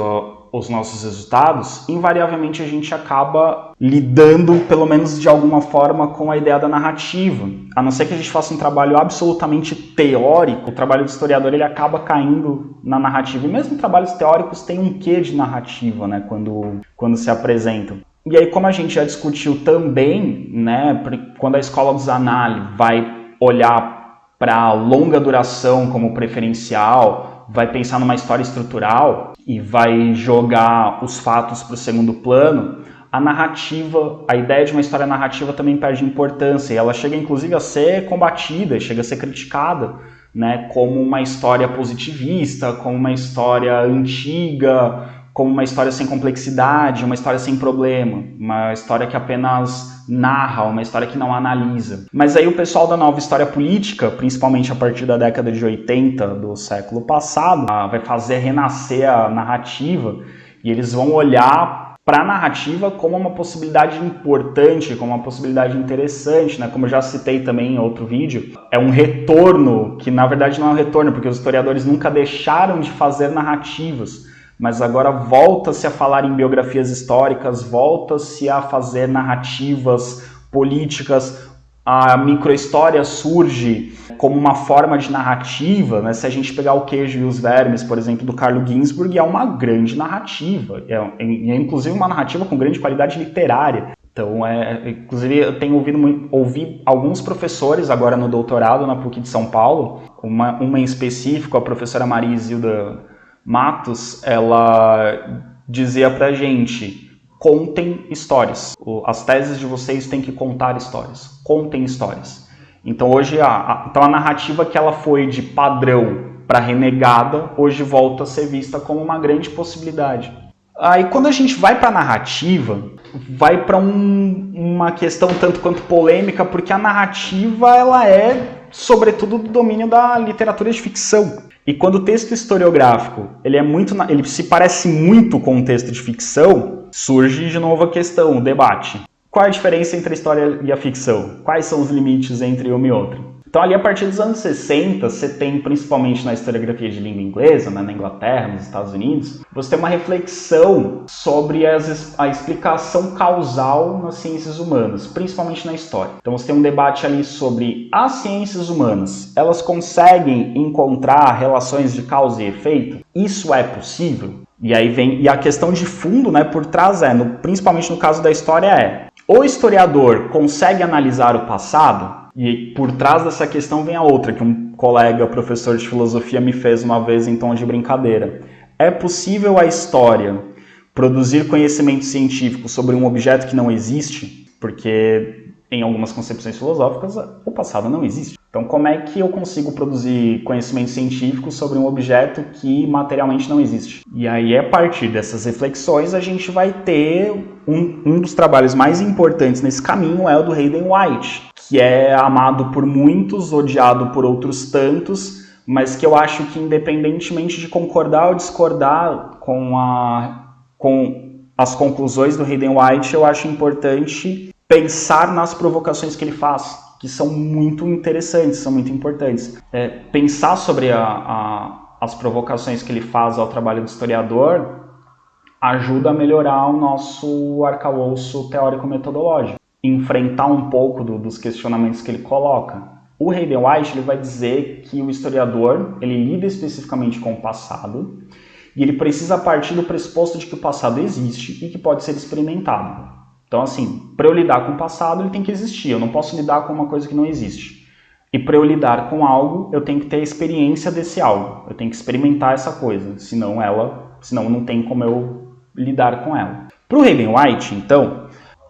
[SPEAKER 1] os nossos resultados, invariavelmente a gente acaba lidando, pelo menos de alguma forma, com a ideia da narrativa. A não ser que a gente faça um trabalho absolutamente teórico, o trabalho do historiador ele acaba caindo na narrativa. E mesmo trabalhos teóricos têm um quê de narrativa, né, quando se apresentam. E aí, como a gente já discutiu também, né, quando a escola dos Zanelli vai olhar para a longa duração como preferencial, vai pensar numa história estrutural e vai jogar os fatos para o segundo plano, a narrativa, a ideia de uma história narrativa também perde importância, e ela chega inclusive a ser combatida, chega a ser criticada, né, como uma história positivista, como uma história antiga, como uma história sem complexidade, uma história sem problema, uma história que apenas narra, uma história que não analisa. Mas aí o pessoal da nova história política, principalmente a partir da década de 80 do século passado, vai fazer renascer a narrativa e eles vão olhar para a narrativa como uma possibilidade importante, como uma possibilidade interessante, né? Como eu já citei também em outro vídeo, é um retorno que na verdade não é um retorno, porque os historiadores nunca deixaram de fazer narrativas, mas agora volta-se a falar em biografias históricas, volta-se a fazer narrativas políticas, a microhistória surge como uma forma de narrativa, né? Se a gente pegar O Queijo e os Vermes, por exemplo, do Carlo Ginzburg, é uma grande narrativa, é inclusive uma narrativa com grande qualidade literária. Então, inclusive, eu tenho ouvi alguns professores agora no doutorado na PUC de São Paulo, uma em específico, a professora Maria Isilda Matos, ela dizia pra gente: contem histórias. As teses de vocês têm que contar histórias. Contem histórias. Então hoje então a narrativa que ela foi de padrão para renegada, hoje volta a ser vista como uma grande possibilidade. Aí quando a gente vai para a narrativa, vai para uma questão tanto quanto polêmica, porque a narrativa ela é sobretudo do domínio da literatura de ficção. E quando o texto historiográfico ele se parece muito com um texto de ficção, surge de novo a questão, o debate. Qual é a diferença entre a história e a ficção? Quais são os limites entre uma e outra? Então ali a partir dos anos 60, você tem, principalmente na historiografia de língua inglesa, né, na Inglaterra, nos Estados Unidos, você tem uma reflexão sobre a explicação causal nas ciências humanas, principalmente na história. Então você tem um debate ali sobre as ciências humanas, elas conseguem encontrar relações de causa e efeito? Isso é possível? E aí vem a questão de fundo, né, por trás principalmente no caso da história o historiador consegue analisar o passado? E por trás dessa questão vem a outra, que um colega, professor de filosofia, me fez uma vez em tom de brincadeira. É possível a história produzir conhecimento científico sobre um objeto que não existe? Porque em algumas concepções filosóficas o passado não existe. Então como é que eu consigo produzir conhecimento científico sobre um objeto que materialmente não existe? E aí a partir dessas reflexões a gente vai ter um dos trabalhos mais importantes nesse caminho é o do Hayden White, que é amado por muitos, odiado por outros tantos, mas que eu acho que independentemente de concordar ou discordar com as conclusões do Hayden White, eu acho importante pensar nas provocações que ele faz, que são muito interessantes, são muito importantes. Pensar sobre as provocações que ele faz ao trabalho do historiador ajuda a melhorar o nosso arcabouço teórico-metodológico, enfrentar um pouco dos questionamentos que ele coloca. O Hayden White ele vai dizer que o historiador ele lida especificamente com o passado e ele precisa partir do pressuposto de que o passado existe e que pode ser experimentado. Então, assim, para eu lidar com o passado, ele tem que existir. Eu não posso lidar com uma coisa que não existe. E para eu lidar com algo, eu tenho que ter a experiência desse algo. Eu tenho que experimentar essa coisa, senão não tem como eu lidar com ela. Para o Hayden White, então,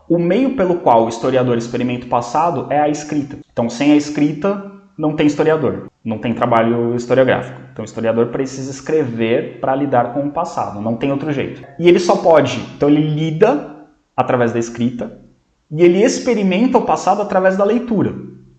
[SPEAKER 1] o meio pelo qual o historiador experimenta o passado é a escrita. Então, sem a escrita, não tem historiador, não tem trabalho historiográfico. Então, o historiador precisa escrever para lidar com o passado, não tem outro jeito. E ele só pode, então ele lida através da escrita, e ele experimenta o passado através da leitura.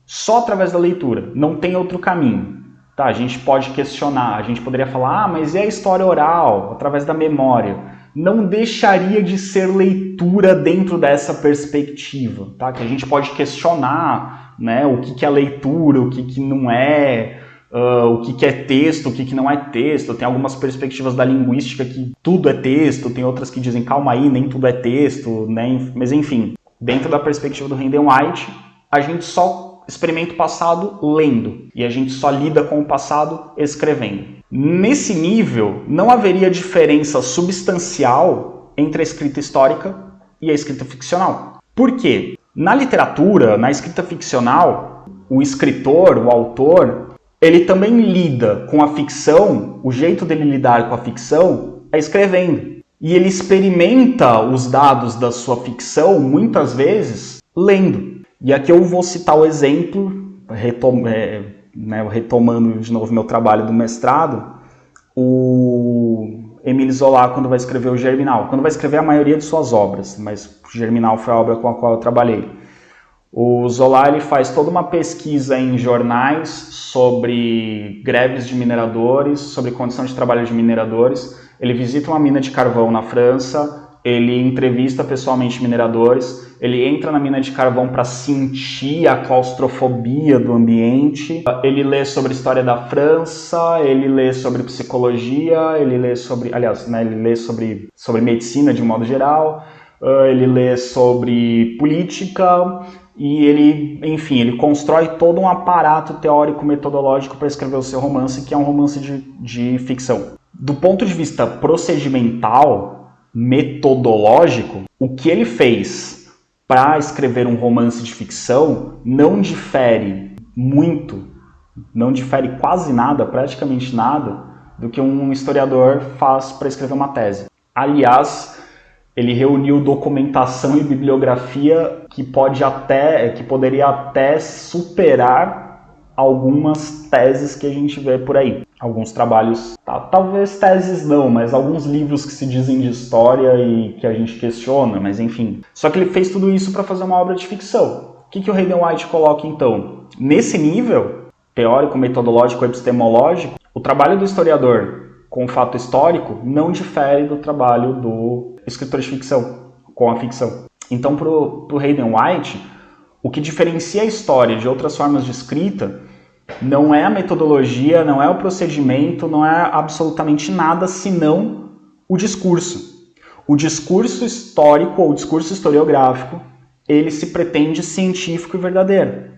[SPEAKER 1] Só através da leitura, não tem outro caminho. Tá, a gente pode questionar, a gente poderia falar, mas e a história oral, através da memória? Não deixaria de ser leitura dentro dessa perspectiva, tá? Que a gente pode questionar, né, o que é leitura, o que não é, o que é texto, o que não é texto. Tem algumas perspectivas da linguística que tudo é texto, tem outras que dizem, calma aí, nem tudo é texto, né? Mas enfim, dentro da perspectiva do Hayden White, a gente só experimenta o passado lendo, e a gente só lida com o passado escrevendo. Nesse nível, não haveria diferença substancial entre a escrita histórica e a escrita ficcional. Por quê? Na literatura, na escrita ficcional, o escritor, o autor, ele também lida com a ficção, o jeito dele lidar com a ficção é escrevendo. E ele experimenta os dados da sua ficção, muitas vezes, lendo. E aqui eu vou citar o exemplo, retomando de novo meu trabalho do mestrado, o Émile Zola, quando vai escrever o Germinal, quando vai escrever a maioria de suas obras, mas o Germinal foi a obra com a qual eu trabalhei. O Zola ele faz toda uma pesquisa em jornais sobre greves de mineradores, sobre condição de trabalho de mineradores. Ele visita uma mina de carvão na França, ele entrevista pessoalmente mineradores, ele entra na mina de carvão para sentir a claustrofobia do ambiente, ele lê sobre a história da França, ele lê sobre psicologia, ele lê sobre, ele lê sobre medicina de um modo geral, ele lê sobre política e ele constrói todo um aparato teórico-metodológico para escrever o seu romance, que é um romance de ficção. Do ponto de vista procedimental, metodológico, o que ele fez para escrever um romance de ficção não difere muito, não difere quase nada, praticamente nada, do que um historiador faz para escrever uma tese. Aliás, ele reuniu documentação e bibliografia que poderia até superar algumas teses que a gente vê por aí. Alguns trabalhos, talvez teses não, mas alguns livros que se dizem de história e que a gente questiona, mas enfim. Só que ele fez tudo isso para fazer uma obra de ficção. O que o Hayden White coloca então? Nesse nível, teórico, metodológico, epistemológico, o trabalho do historiador com o fato histórico não difere do trabalho do escritor de ficção, com a ficção. Então, para o Hayden White, o que diferencia a história de outras formas de escrita não é a metodologia, não é o procedimento, não é absolutamente nada senão o discurso. O discurso histórico ou o discurso historiográfico, ele se pretende científico e verdadeiro.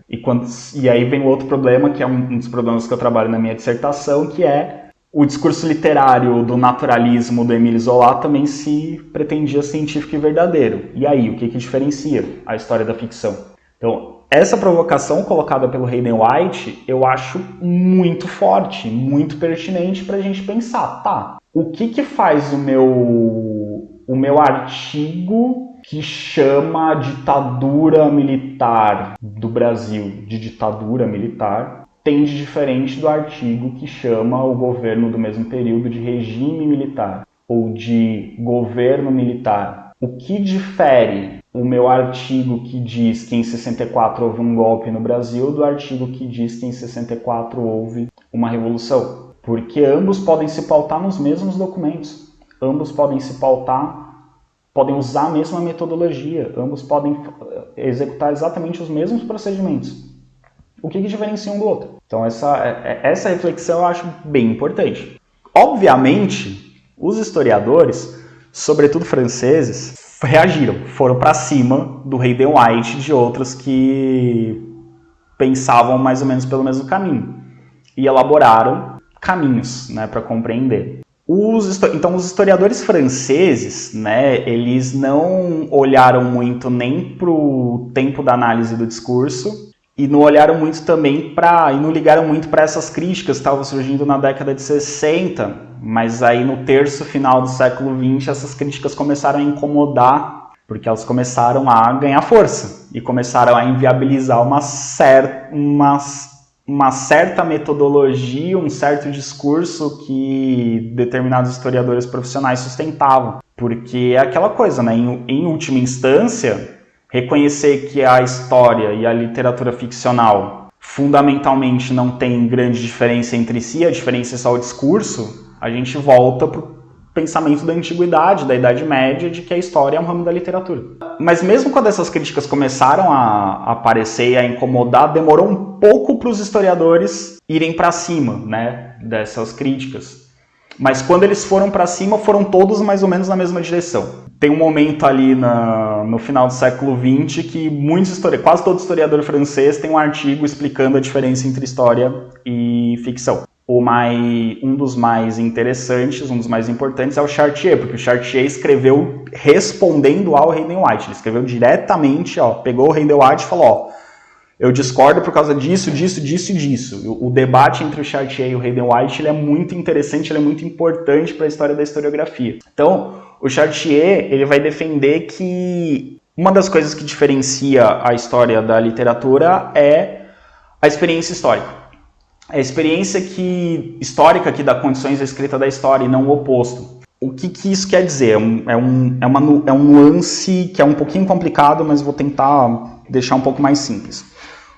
[SPEAKER 1] E aí vem o outro problema, que é um dos problemas que eu trabalho na minha dissertação, que é o discurso literário do naturalismo do Émile Zola também se pretendia científico e verdadeiro. E aí, o que diferencia a história da ficção? Então, essa provocação colocada pelo Hayden White, eu acho muito forte, muito pertinente para a gente pensar, tá, o que faz o meu artigo que chama ditadura militar do Brasil de ditadura militar tem de diferente do artigo que chama o governo do mesmo período de regime militar ou de governo militar? O que difere o meu artigo que diz que em 64 houve um golpe no Brasil do artigo que diz que em 64 houve uma revolução? Porque ambos podem se pautar nos mesmos documentos, ambos podem se pautar, podem usar a mesma metodologia, ambos podem executar exatamente os mesmos procedimentos. O que diferencia um do outro? Então essa reflexão eu acho bem importante. Obviamente, os historiadores, sobretudo franceses, reagiram, foram para cima do Hayden White e de outros que pensavam mais ou menos pelo mesmo caminho e elaboraram caminhos, né, para compreender. Então, os historiadores franceses, né, eles não olharam muito nem para o tempo da análise do discurso e não olharam muito também e não ligaram muito para essas críticas que estavam surgindo na década de 60, mas aí no terço final do século XX essas críticas começaram a incomodar, porque elas começaram a ganhar força e começaram a inviabilizar uma certa metodologia, um certo discurso que determinados historiadores profissionais sustentavam. Porque é aquela coisa, né? Em última instância, reconhecer que a história e a literatura ficcional fundamentalmente não tem grande diferença entre si, a diferença é só o discurso, a gente volta para o pensamento da antiguidade, da Idade Média, de que a história é um ramo da literatura. Mas mesmo quando essas críticas começaram a aparecer e a incomodar, demorou um pouco para os historiadores irem para cima, né, dessas críticas. Mas quando eles foram para cima, foram todos mais ou menos na mesma direção. Tem um momento ali no final do século XX que quase todo historiador francês tem um artigo explicando a diferença entre história e ficção. Um dos mais interessantes, um dos mais importantes é o Chartier, porque o Chartier escreveu respondendo ao Hayden White. Ele escreveu diretamente, pegou o Hayden White e falou, eu discordo por causa disso, disso, disso e disso. O debate entre o Chartier e o Hayden White ele é muito interessante, ele é muito importante para a história da historiografia. Então, o Chartier ele vai defender que uma das coisas que diferencia a história da literatura é a experiência histórica. É a experiência histórica que dá condições à escrita da história e não o oposto. O que isso quer dizer? É um nuance que é um pouquinho complicado, mas vou tentar deixar um pouco mais simples.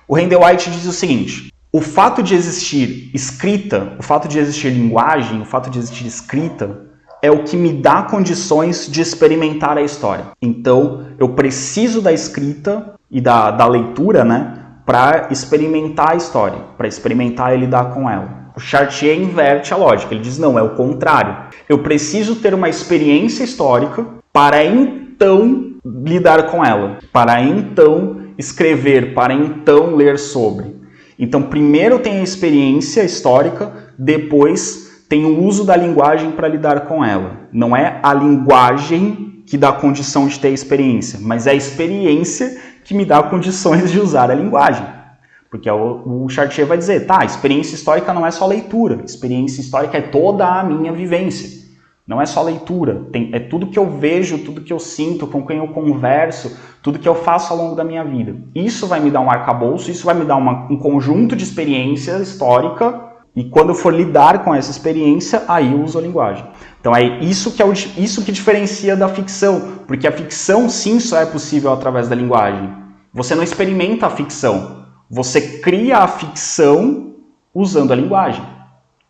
[SPEAKER 1] O Hayden White diz o seguinte, o fato de existir escrita, o fato de existir linguagem, o fato de existir escrita, é o que me dá condições de experimentar a história. Então, eu preciso da escrita e da leitura, né, para experimentar a história, para experimentar e lidar com ela. O Chartier inverte a lógica, ele diz, não, é o contrário. Eu preciso ter uma experiência histórica para então lidar com ela, para então escrever, para então ler sobre. Então, primeiro tem a experiência histórica, depois tem o uso da linguagem para lidar com ela. Não é a linguagem que dá condição de ter a experiência, mas é a experiência que me dá condições de usar a linguagem. Porque o Chartier vai dizer, tá, experiência histórica não é só leitura, experiência histórica é toda a minha vivência. Não é só leitura, é tudo que eu vejo, tudo que eu sinto, com quem eu converso, tudo que eu faço ao longo da minha vida. Isso vai me dar um arcabouço, isso vai me dar um conjunto de experiência histórica, e quando eu for lidar com essa experiência, aí eu uso a linguagem. Então é isso que diferencia da ficção, porque a ficção sim só é possível através da linguagem. Você não experimenta a ficção, você cria a ficção usando a linguagem.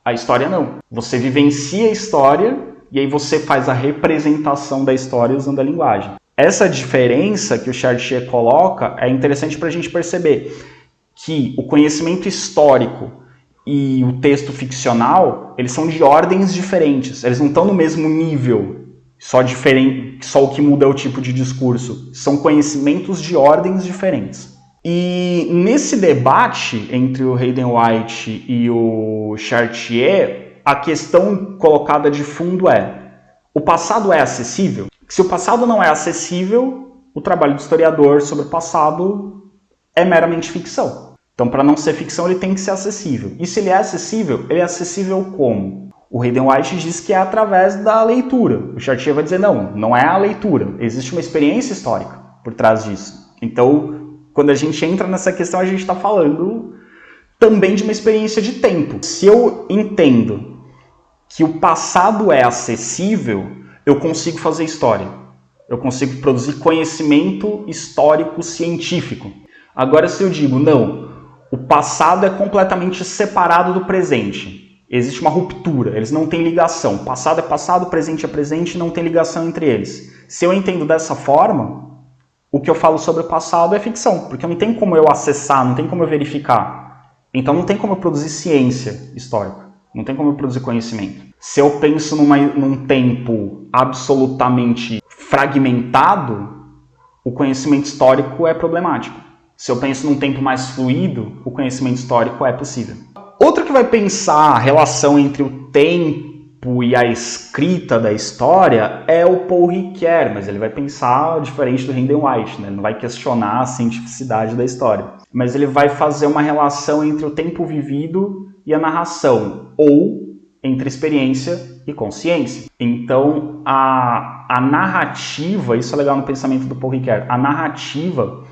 [SPEAKER 1] A história não. Você vivencia a história e aí você faz a representação da história usando a linguagem. Essa diferença que o Chartier coloca é interessante para a gente perceber que o conhecimento histórico e o texto ficcional, eles são de ordens diferentes. Eles não estão no mesmo nível, só o que muda é o tipo de discurso. São conhecimentos de ordens diferentes. E nesse debate entre o Hayden White e o Chartier, a questão colocada de fundo é: o passado é acessível? Se o passado não é acessível, o trabalho do historiador sobre o passado é meramente ficção. Então, para não ser ficção, ele tem que ser acessível. E se ele é acessível como? O Hayden White diz que é através da leitura. O Chartier vai dizer, não é a leitura. Existe uma experiência histórica por trás disso. Então, quando a gente entra nessa questão, a gente está falando também de uma experiência de tempo. Se eu entendo que o passado é acessível, eu consigo fazer história. Eu consigo produzir conhecimento histórico científico. Agora, se eu digo, não, o passado é completamente separado do presente. Existe uma ruptura, eles não têm ligação. Passado é passado, presente é presente, não tem ligação entre eles. Se eu entendo dessa forma, o que eu falo sobre o passado é ficção, porque não tem como eu acessar, não tem como eu verificar. Então não tem como eu produzir ciência histórica, não tem como eu produzir conhecimento. Se eu penso num tempo absolutamente fragmentado, o conhecimento histórico é problemático. Se eu penso num tempo mais fluido, o conhecimento histórico é possível. Outro que vai pensar a relação entre o tempo e a escrita da história é o Paul Ricoeur, mas ele vai pensar diferente do Hayden White, né? Ele não vai questionar a cientificidade da história. Mas ele vai fazer uma relação entre o tempo vivido e a narração, ou entre experiência e consciência. Então, a narrativa, isso é legal no pensamento do Paul Ricoeur, a narrativa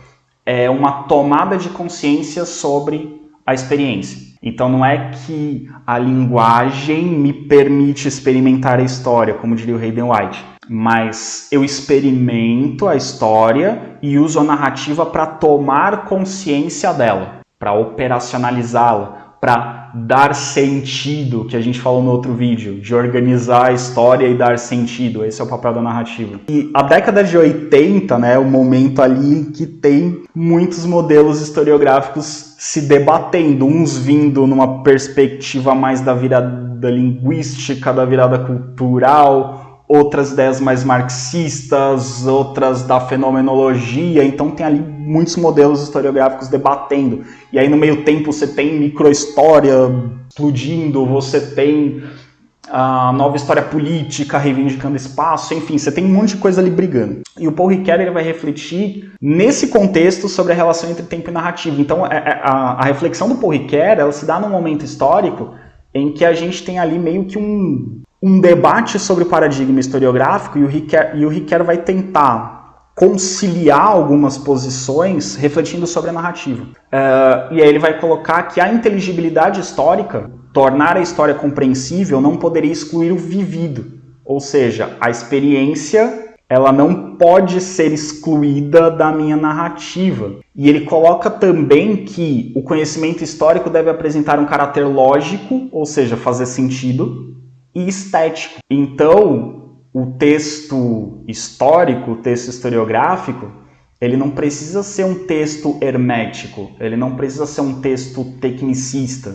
[SPEAKER 1] é uma tomada de consciência sobre a experiência. Então não é que a linguagem me permite experimentar a história, como diria o Hayden White, mas eu experimento a história e uso a narrativa para tomar consciência dela, para operacionalizá-la, para dar sentido, que a gente falou no outro vídeo, de organizar a história e dar sentido. Esse é o papel da narrativa. E a década de 80, né, é o momento ali que tem muitos modelos historiográficos se debatendo, uns vindo numa perspectiva mais da virada linguística, da virada cultural, outras ideias mais marxistas, outras da fenomenologia. Então tem ali muitos modelos historiográficos debatendo. E aí no meio tempo você tem microhistória explodindo, você tem a nova história política reivindicando espaço, enfim, você tem um monte de coisa ali brigando. E o Paul Ricoeur ele vai refletir nesse contexto sobre a relação entre tempo e narrativa. Então a reflexão do Paul Ricoeur, ela se dá num momento histórico em que a gente tem ali meio que um debate sobre o paradigma historiográfico, e o Ricoeur vai tentar conciliar algumas posições refletindo sobre a narrativa. E aí ele vai colocar que a inteligibilidade histórica, tornar a história compreensível, não poderia excluir o vivido. Ou seja, a experiência ela não pode ser excluída da minha narrativa. E ele coloca também que o conhecimento histórico deve apresentar um caráter lógico, ou seja, fazer sentido, e estético. Então, o texto histórico, o texto historiográfico, ele não precisa ser um texto hermético, ele não precisa ser um texto tecnicista,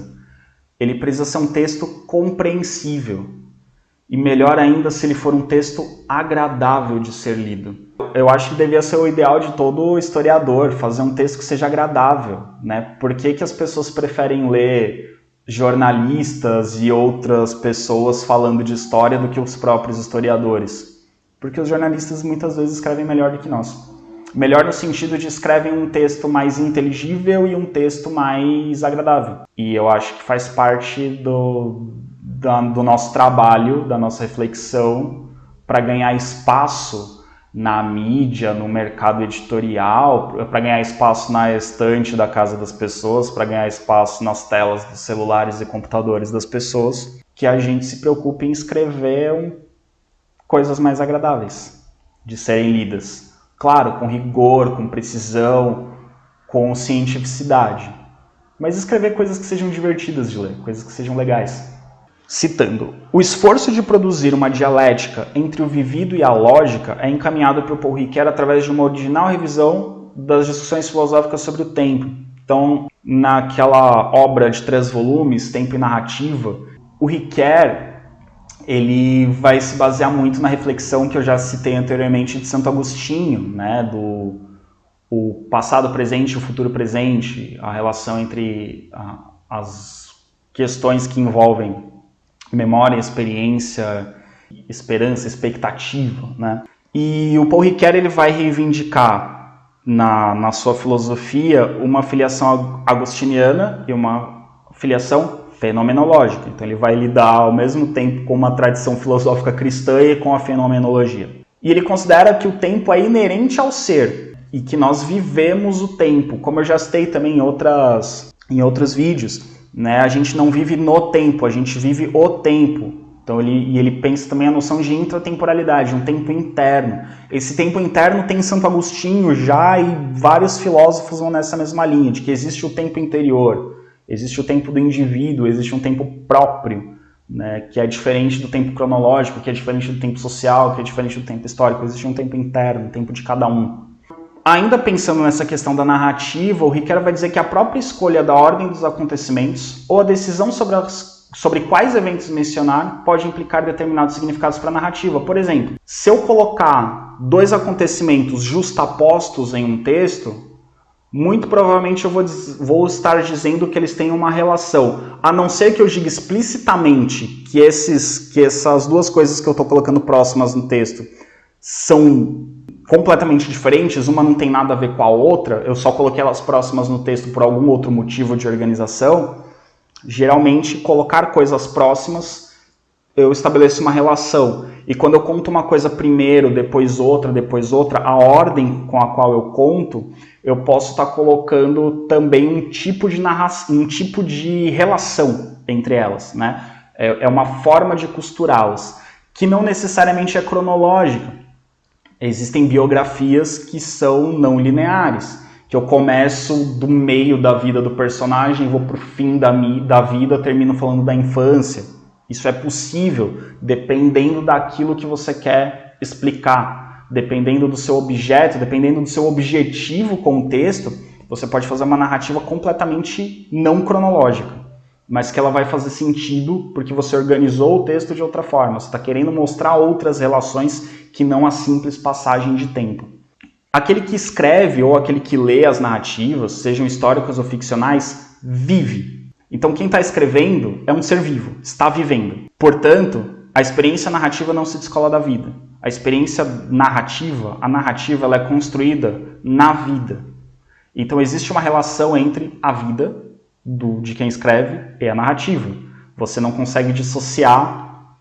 [SPEAKER 1] ele precisa ser um texto compreensível. E melhor ainda se ele for um texto agradável de ser lido. Eu acho que devia ser o ideal de todo historiador, fazer um texto que seja agradável, né? Por que as pessoas preferem ler jornalistas e outras pessoas falando de história do que os próprios historiadores? Porque os jornalistas muitas vezes escrevem melhor do que nós. Melhor no sentido de escrevem um texto mais inteligível e um texto mais agradável. E eu acho que faz parte do nosso trabalho, da nossa reflexão, para ganhar espaço na mídia, no mercado editorial, para ganhar espaço na estante da casa das pessoas, para ganhar espaço nas telas dos celulares e computadores das pessoas, que a gente se preocupe em escrever coisas mais agradáveis de serem lidas. Claro, com rigor, com precisão, com cientificidade. Mas escrever coisas que sejam divertidas de ler, coisas que sejam legais. Citando, o esforço de produzir uma dialética entre o vivido e a lógica é encaminhado por Paul Ricoeur através de uma original revisão das discussões filosóficas sobre o tempo. Então, naquela obra de 3 volumes, Tempo e Narrativa, o Ricoeur ele vai se basear muito na reflexão que eu já citei anteriormente de Santo Agostinho, né, do o passado presente e o futuro presente, a relação entre as questões que envolvem memória, experiência, esperança, expectativa, né? E o Paul Ricoeur ele vai reivindicar na sua filosofia uma filiação agostiniana e uma filiação fenomenológica. Então ele vai lidar ao mesmo tempo com uma tradição filosófica cristã e com a fenomenologia. E ele considera que o tempo é inerente ao ser e que nós vivemos o tempo. Como eu já citei também em outros vídeos, né? A gente não vive no tempo, a gente vive o tempo. Então ele pensa também a noção de intratemporalidade, um tempo interno. Esse tempo interno tem Santo Agostinho já, e vários filósofos vão nessa mesma linha, de que existe o tempo interior, existe o tempo do indivíduo, existe um tempo próprio, né, que é diferente do tempo cronológico, que é diferente do tempo social, que é diferente do tempo histórico. Existe um tempo interno, um tempo de cada um. Ainda pensando nessa questão da narrativa, o Riquer vai dizer que a própria escolha da ordem dos acontecimentos ou a decisão sobre quais eventos mencionar pode implicar determinados significados para a narrativa. Por exemplo, se eu colocar dois acontecimentos justapostos em um texto, muito provavelmente eu vou estar dizendo que eles têm uma relação, a não ser que eu diga explicitamente que essas duas coisas que eu estou colocando próximas no texto são completamente diferentes, uma não tem nada a ver com a outra, eu só coloquei elas próximas no texto por algum outro motivo de organização. Geralmente, colocar coisas próximas, eu estabeleço uma relação. E quando eu conto uma coisa primeiro, depois outra, a ordem com a qual eu conto, eu posso estar colocando também um tipo de narração, um tipo de relação entre elas, né? É uma forma de costurá-las, que não necessariamente é cronológica. Existem biografias que são não lineares, que eu começo do meio da vida do personagem, vou para o fim da vida, termino falando da infância. Isso é possível, dependendo daquilo que você quer explicar, dependendo do seu objeto, dependendo do seu objetivo com o texto, você pode fazer uma narrativa completamente não cronológica, mas que ela vai fazer sentido porque você organizou o texto de outra forma, você está querendo mostrar outras relações que não a simples passagem de tempo. Aquele que escreve ou aquele que lê as narrativas, sejam históricas ou ficcionais, vive. Então quem está escrevendo é um ser vivo, está vivendo. Portanto, a experiência narrativa não se descola da vida. A experiência narrativa, ela é construída na vida. Então existe uma relação entre a vida de quem escreve e a narrativa. Você não consegue dissociar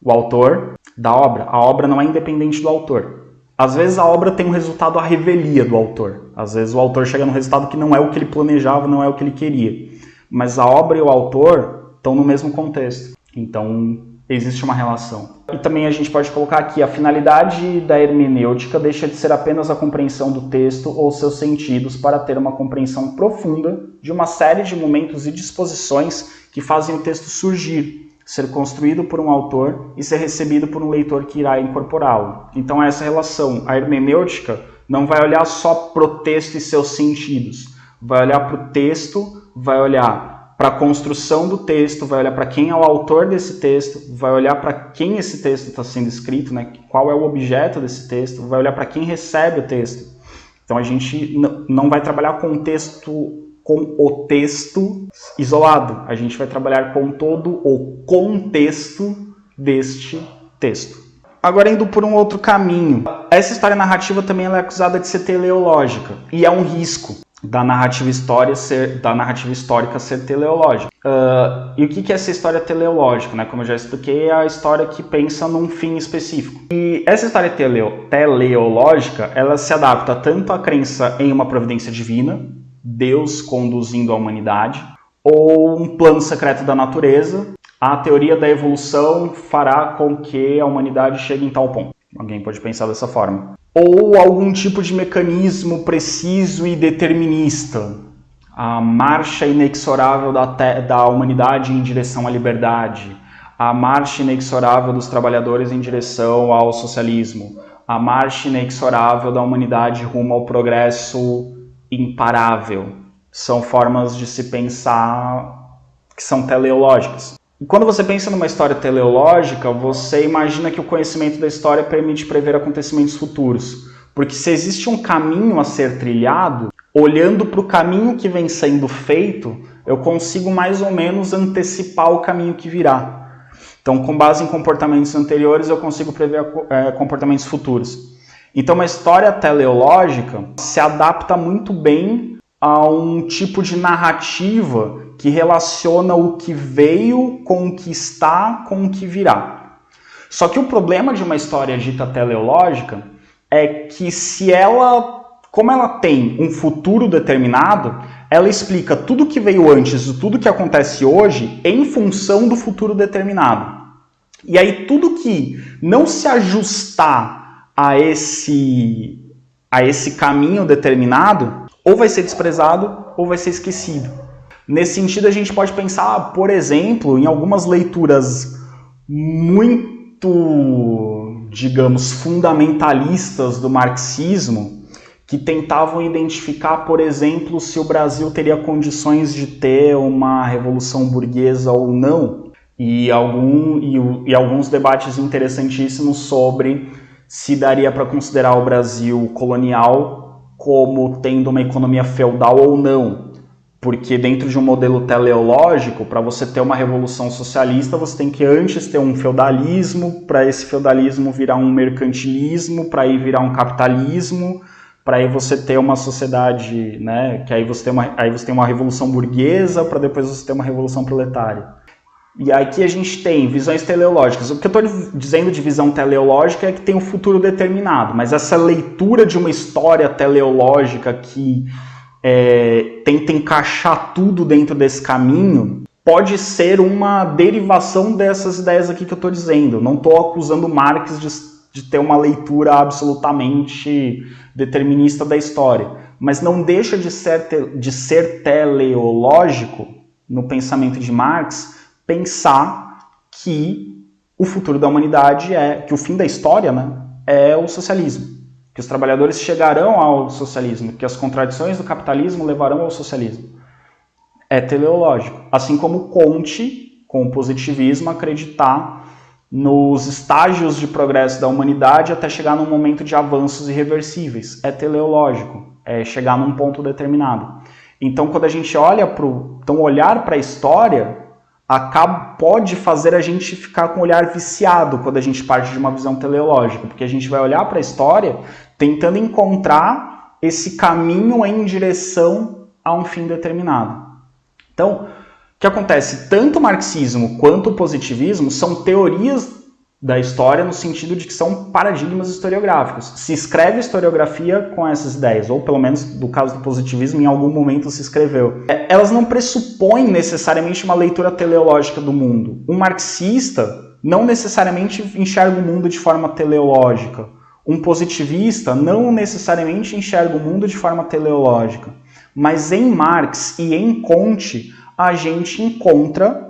[SPEAKER 1] o autor da obra. A obra não é independente do autor. Às vezes a obra tem um resultado à revelia do autor. Às vezes o autor chega num resultado que não é o que ele planejava, não é o que ele queria. Mas a obra e o autor estão no mesmo contexto. Então existe uma relação. E também a gente pode colocar aqui, a finalidade da hermenêutica deixa de ser apenas a compreensão do texto ou seus sentidos para ter uma compreensão profunda de uma série de momentos e disposições que fazem o texto surgir, ser construído por um autor e ser recebido por um leitor que irá incorporá-lo. Então essa relação, a hermenêutica não vai olhar só para o texto e seus sentidos, vai olhar para o texto, vai olhar para a construção do texto, vai olhar para quem é o autor desse texto, vai olhar para quem esse texto está sendo escrito, né? Qual é o objeto desse texto, vai olhar para quem recebe o texto. Então a gente não vai trabalhar com o texto isolado, a gente vai trabalhar com todo o contexto deste texto. Agora indo por um outro caminho, essa história narrativa também ela é acusada de ser teleológica, e é um risco da narrativa histórica ser teleológica. E o que é essa história teleológica? Né? Como eu já expliquei, é a história que pensa num fim específico. E essa história teleológica, ela se adapta tanto à crença em uma providência divina, Deus conduzindo a humanidade, ou um plano secreto da natureza, a teoria da evolução fará com que a humanidade chegue em tal ponto. Alguém pode pensar dessa forma. Ou algum tipo de mecanismo preciso e determinista. A marcha inexorável da humanidade em direção à liberdade. A marcha inexorável dos trabalhadores em direção ao socialismo. A marcha inexorável da humanidade rumo ao progresso imparável. São formas de se pensar que são teleológicas. E quando você pensa numa história teleológica, você imagina que o conhecimento da história permite prever acontecimentos futuros. Porque se existe um caminho a ser trilhado, olhando para o caminho que vem sendo feito, eu consigo mais ou menos antecipar o caminho que virá. Então, com base em comportamentos anteriores, eu consigo prever comportamentos futuros. Então, uma história teleológica se adapta muito bem a um tipo de narrativa que relaciona o que veio com o que está com o que virá. Só que o problema de uma história dita teleológica é que como ela tem um futuro determinado, ela explica tudo que veio antes e tudo que acontece hoje em função do futuro determinado. E aí tudo que não se ajustar a esse caminho determinado, ou vai ser desprezado ou vai ser esquecido. Nesse sentido, a gente pode pensar, por exemplo, em algumas leituras muito, digamos, fundamentalistas do marxismo, que tentavam identificar, por exemplo, se o Brasil teria condições de ter uma revolução burguesa ou não, e alguns debates interessantíssimos sobre se daria para considerar o Brasil colonial como tendo uma economia feudal ou não. Porque dentro de um modelo teleológico, para você ter uma revolução socialista, você tem que antes ter um feudalismo, para esse feudalismo virar um mercantilismo, para aí virar um capitalismo, para aí você ter uma sociedade, né, que aí você tem uma revolução burguesa, para depois você ter uma revolução proletária. E aqui a gente tem visões teleológicas. O que eu estou dizendo de visão teleológica é que tem um futuro determinado, mas essa leitura de uma história teleológica que tenta encaixar tudo dentro desse caminho pode ser uma derivação dessas ideias aqui que eu estou dizendo. Não estou acusando Marx de ter uma leitura absolutamente determinista da história, mas não deixa de ser teleológico no pensamento de Marx pensar que o futuro da humanidade que o fim da história, né, é o socialismo, que os trabalhadores chegarão ao socialismo, que as contradições do capitalismo levarão ao socialismo. É teleológico. Assim como Comte, com o positivismo, acreditar nos estágios de progresso da humanidade até chegar num momento de avanços irreversíveis. É teleológico, é chegar num ponto determinado. Então, quando a gente olhar para a história, pode fazer a gente ficar com o olhar viciado quando a gente parte de uma visão teleológica, porque a gente vai olhar para a história tentando encontrar esse caminho em direção a um fim determinado. Então, o que acontece? Tanto o marxismo quanto o positivismo são teorias da história no sentido de que são paradigmas historiográficos. Se escreve historiografia com essas ideias, ou pelo menos no caso do positivismo, em algum momento se escreveu. Elas não pressupõem necessariamente uma leitura teleológica do mundo. Um marxista não necessariamente enxerga o mundo de forma teleológica. Um positivista não necessariamente enxerga o mundo de forma teleológica. Mas em Marx e em Comte, a gente encontra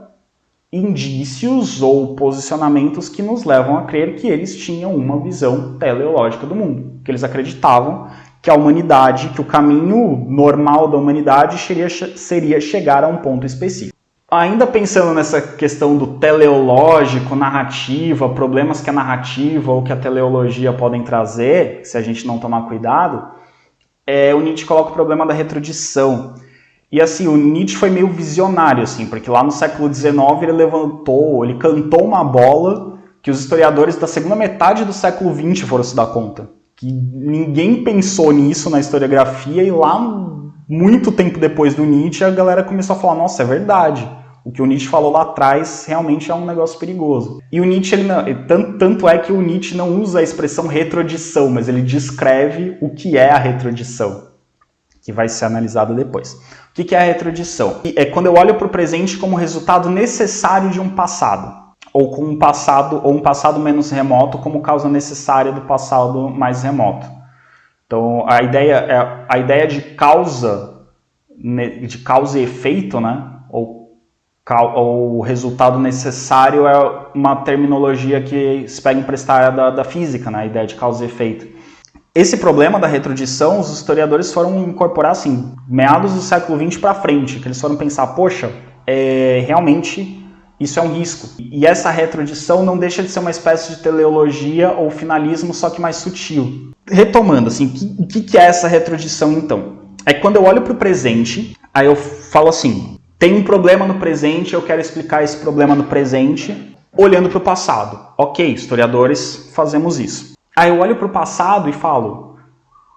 [SPEAKER 1] indícios ou posicionamentos que nos levam a crer que eles tinham uma visão teleológica do mundo, que eles acreditavam que a humanidade, que o caminho normal da humanidade seria chegar a um ponto específico. Ainda pensando nessa questão do teleológico, narrativa, problemas que a narrativa ou que a teleologia podem trazer, se a gente não tomar cuidado, o Nietzsche coloca o problema da retrodição. E assim, o Nietzsche foi meio visionário, assim, porque lá no século XIX ele cantou uma bola que os historiadores da segunda metade do século XX foram se dar conta. Que ninguém pensou nisso na historiografia e lá, muito tempo depois do Nietzsche, a galera começou a falar, nossa, é verdade. O que o Nietzsche falou lá atrás realmente é um negócio perigoso. E o Nietzsche, tanto é que o Nietzsche não usa a expressão retrodição, mas ele descreve o que é a retrodição, que vai ser analisado depois. O que é a retrodição? É quando eu olho para o presente como resultado necessário de um passado, ou um passado menos remoto como causa necessária do passado mais remoto. Então, a ideia de causa e efeito, né? Ou resultado necessário é uma terminologia que se pega emprestada da física, né? A ideia de causa e efeito. Esse problema da retrodição, os historiadores foram incorporar, assim, meados do século XX para frente, que eles foram pensar, poxa, realmente isso é um risco. E essa retrodição não deixa de ser uma espécie de teleologia ou finalismo, só que mais sutil. Retomando, assim, o que é essa retrodição, então? É quando eu olho para o presente, aí eu falo assim, tem um problema no presente, eu quero explicar esse problema no presente, olhando para o passado. Ok, historiadores, fazemos isso. Aí eu olho para o passado e falo,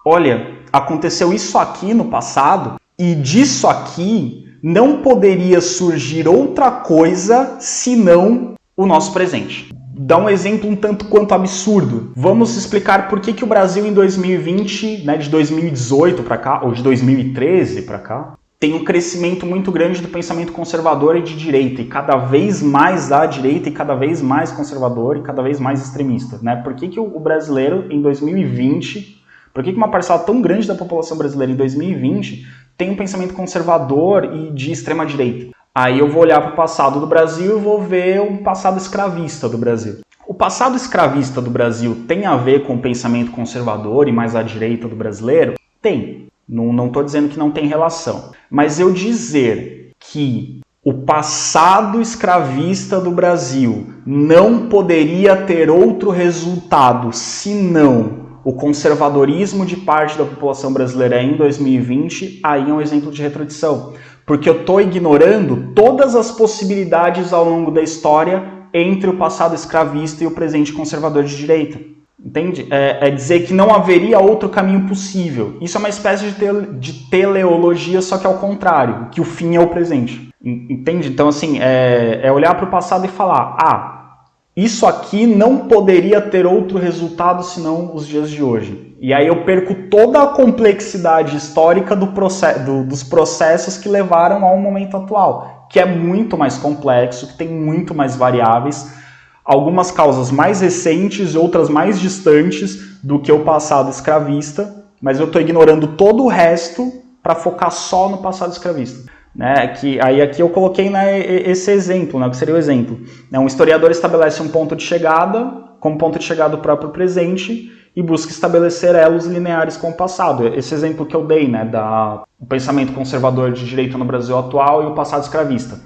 [SPEAKER 1] olha, aconteceu isso aqui no passado e disso aqui não poderia surgir outra coisa senão o nosso presente. Dá um exemplo um tanto quanto absurdo. Vamos explicar por que o Brasil em 2020, né, de 2018 para cá, ou de 2013 para cá, tem um crescimento muito grande do pensamento conservador e de direita, e cada vez mais da direita, e cada vez mais conservador, e cada vez mais extremista. Né? Por que o brasileiro em 2020, por que uma parcela tão grande da população brasileira em 2020 tem um pensamento conservador e de extrema direita? Aí eu vou olhar para o passado do Brasil e vou ver um passado escravista do Brasil. O passado escravista do Brasil tem a ver com o pensamento conservador e mais à direita do brasileiro? Tem. Não estou dizendo que não tem relação. Mas eu dizer que o passado escravista do Brasil não poderia ter outro resultado senão o conservadorismo de parte da população brasileira em 2020, aí é um exemplo de retrodição. Porque eu estou ignorando todas as possibilidades ao longo da história entre o passado escravista e o presente conservador de direita. Entende? É dizer que não haveria outro caminho possível. Isso é uma espécie de teleologia, só que ao contrário, que o fim é o presente. Entende? Então, assim, é olhar para o passado e falar, isso aqui não poderia ter outro resultado senão os dias de hoje. E aí eu perco toda a complexidade histórica dos processos que levaram ao momento atual, que é muito mais complexo, que tem muito mais variáveis, algumas causas mais recentes e outras mais distantes do que o passado escravista, mas eu estou ignorando todo o resto para focar só no passado escravista. Né, aqui eu coloquei, né, esse exemplo, né, que seria o exemplo. Um historiador estabelece um ponto de chegada, como ponto de chegada do próprio presente, e busca estabelecer elos lineares com o passado. Esse exemplo que eu dei, né, do pensamento conservador de direita no Brasil atual e o passado escravista.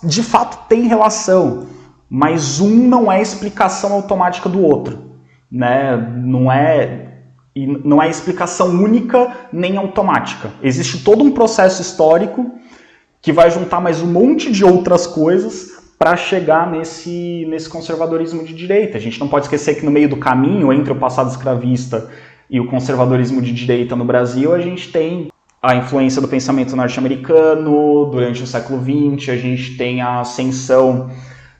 [SPEAKER 1] De fato tem relação, mas um não é explicação automática do outro. Né? Não é explicação única nem automática. Existe todo um processo histórico que vai juntar mais um monte de outras coisas para chegar nesse conservadorismo de direita. A gente não pode esquecer que no meio do caminho entre o passado escravista e o conservadorismo de direita no Brasil, a gente tem a influência do pensamento norte-americano durante o século XX, a gente tem a ascensão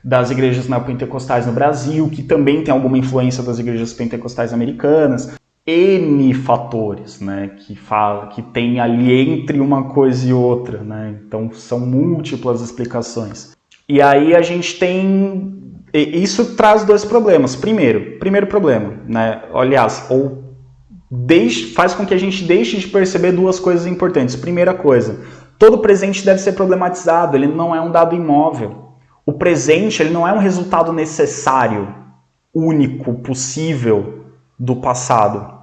[SPEAKER 1] das igrejas neopentecostais no Brasil, que também tem alguma influência das igrejas pentecostais americanas. N fatores, né, que tem ali entre uma coisa e outra, né? Então são múltiplas explicações. E aí a gente tem... Isso traz dois problemas. Primeiro problema, né? Aliás, faz com que a gente deixe de perceber duas coisas importantes. Primeira coisa, todo presente deve ser problematizado, ele não é um dado imóvel. O presente ele não é um resultado necessário, único, possível do passado.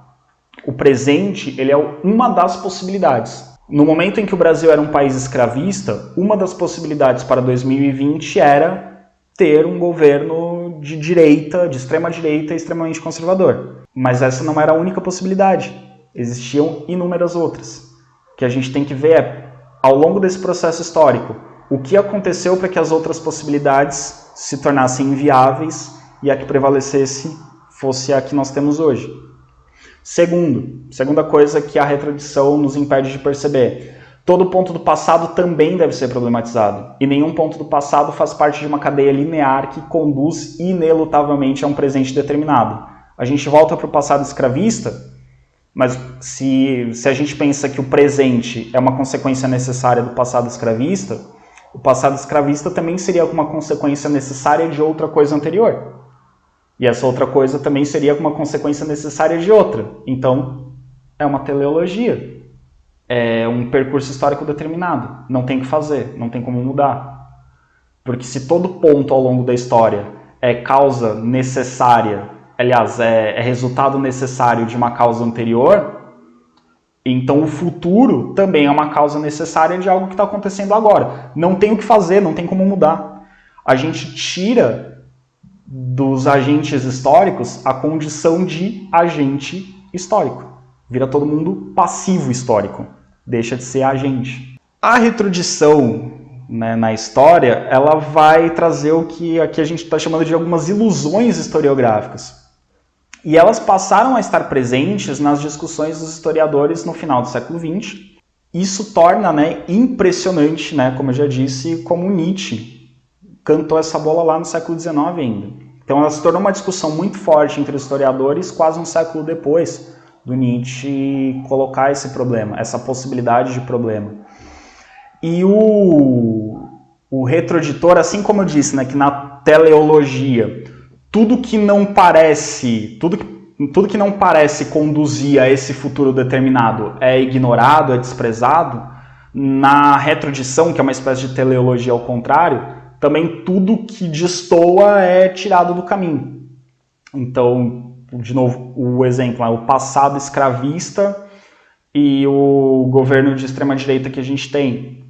[SPEAKER 1] O presente ele é uma das possibilidades. No momento em que o Brasil era um país escravista, uma das possibilidades para 2020 era ter um governo de direita, de extrema direita e extremamente conservador. Mas essa não era a única possibilidade. Existiam inúmeras outras. O que a gente tem que ver ao longo desse processo histórico, o que aconteceu para que as outras possibilidades se tornassem inviáveis e a que prevalecesse fosse a que nós temos hoje. Segunda coisa que a retrodição nos impede de perceber. Todo ponto do passado também deve ser problematizado. E nenhum ponto do passado faz parte de uma cadeia linear que conduz inelutavelmente a um presente determinado. A gente volta para o passado escravista, mas se a gente pensa que o presente é uma consequência necessária do passado escravista, o passado escravista também seria uma consequência necessária de outra coisa anterior. E essa outra coisa também seria uma consequência necessária de outra. Então, é uma teleologia. É um percurso histórico determinado. Não tem o que fazer, não tem como mudar. Porque se todo ponto ao longo da história é causa necessária, aliás, é resultado necessário de uma causa anterior, então o futuro também é uma causa necessária de algo que está acontecendo agora. Não tem o que fazer, não tem como mudar. A gente tira dos agentes históricos a condição de agente histórico. Vira todo mundo passivo histórico. Deixa de ser agente. A retrodição, né, na história, ela vai trazer o que aqui a gente está chamando de algumas ilusões historiográficas. E elas passaram a estar presentes nas discussões dos historiadores no final do século XX. Isso torna, né, impressionante, né, como eu já disse, como Nietzsche cantou essa bola lá no século XIX ainda. Então ela se tornou uma discussão muito forte entre os historiadores quase um século depois do Nietzsche colocar esse problema, essa possibilidade de problema. E o retroeditor, assim como eu disse, né, que na teleologia, tudo que não parece conduzir a esse futuro determinado é ignorado, é desprezado, na retroedição, que é uma espécie de teleologia ao contrário, também tudo que destoa é tirado do caminho. Então, de novo, o exemplo é o passado escravista e o governo de extrema-direita que a gente tem.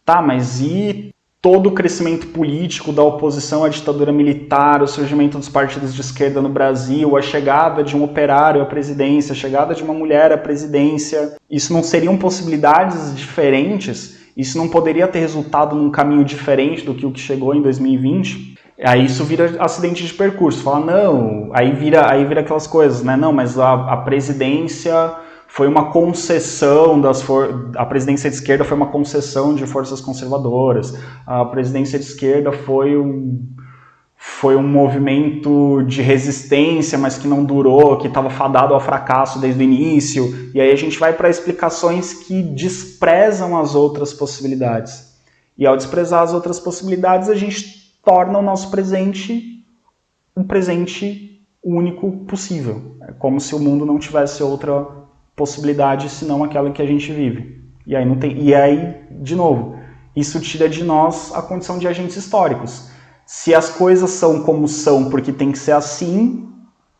[SPEAKER 1] Tá, mas e todo o crescimento político da oposição à ditadura militar, o surgimento dos partidos de esquerda no Brasil, a chegada de um operário à presidência, a chegada de uma mulher à presidência, isso não seriam possibilidades diferentes? Isso não poderia ter resultado num caminho diferente do que o que chegou em 2020? Aí isso vira acidente de percurso, fala, não, aí vira aquelas coisas, né? Não, mas a presidência foi uma concessão a presidência de esquerda foi uma concessão de forças conservadoras, a presidência de esquerda foi um movimento de resistência, mas que não durou, que estava fadado ao fracasso desde o início, e aí a gente vai para explicações que desprezam as outras possibilidades. E ao desprezar as outras possibilidades, a gente torna o nosso presente um presente único possível. É como se o mundo não tivesse outra possibilidade senão aquela que a gente vive. E aí, de novo, isso tira de nós a condição de agentes históricos. Se as coisas são como são porque tem que ser assim,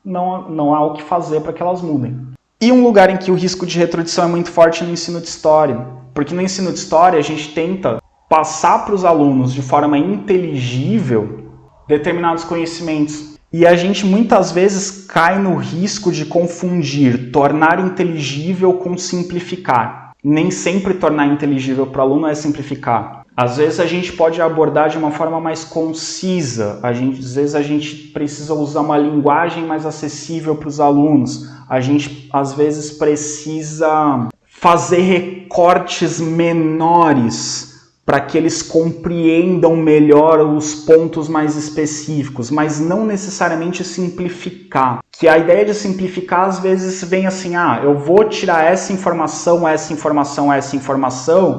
[SPEAKER 1] não há o que fazer para que elas mudem. E um lugar em que o risco de retroedição é muito forte é no ensino de história. Porque no ensino de história a gente tenta passar para os alunos de forma inteligível determinados conhecimentos. E a gente muitas vezes cai no risco de confundir tornar inteligível com simplificar. Nem sempre tornar inteligível para o aluno é simplificar. Às vezes a gente pode abordar de uma forma mais concisa, às vezes a gente precisa usar uma linguagem mais acessível para os alunos, a gente às vezes precisa fazer recortes menores para que eles compreendam melhor os pontos mais específicos, mas não necessariamente simplificar. Que a ideia de simplificar às vezes vem assim, eu vou tirar essa informação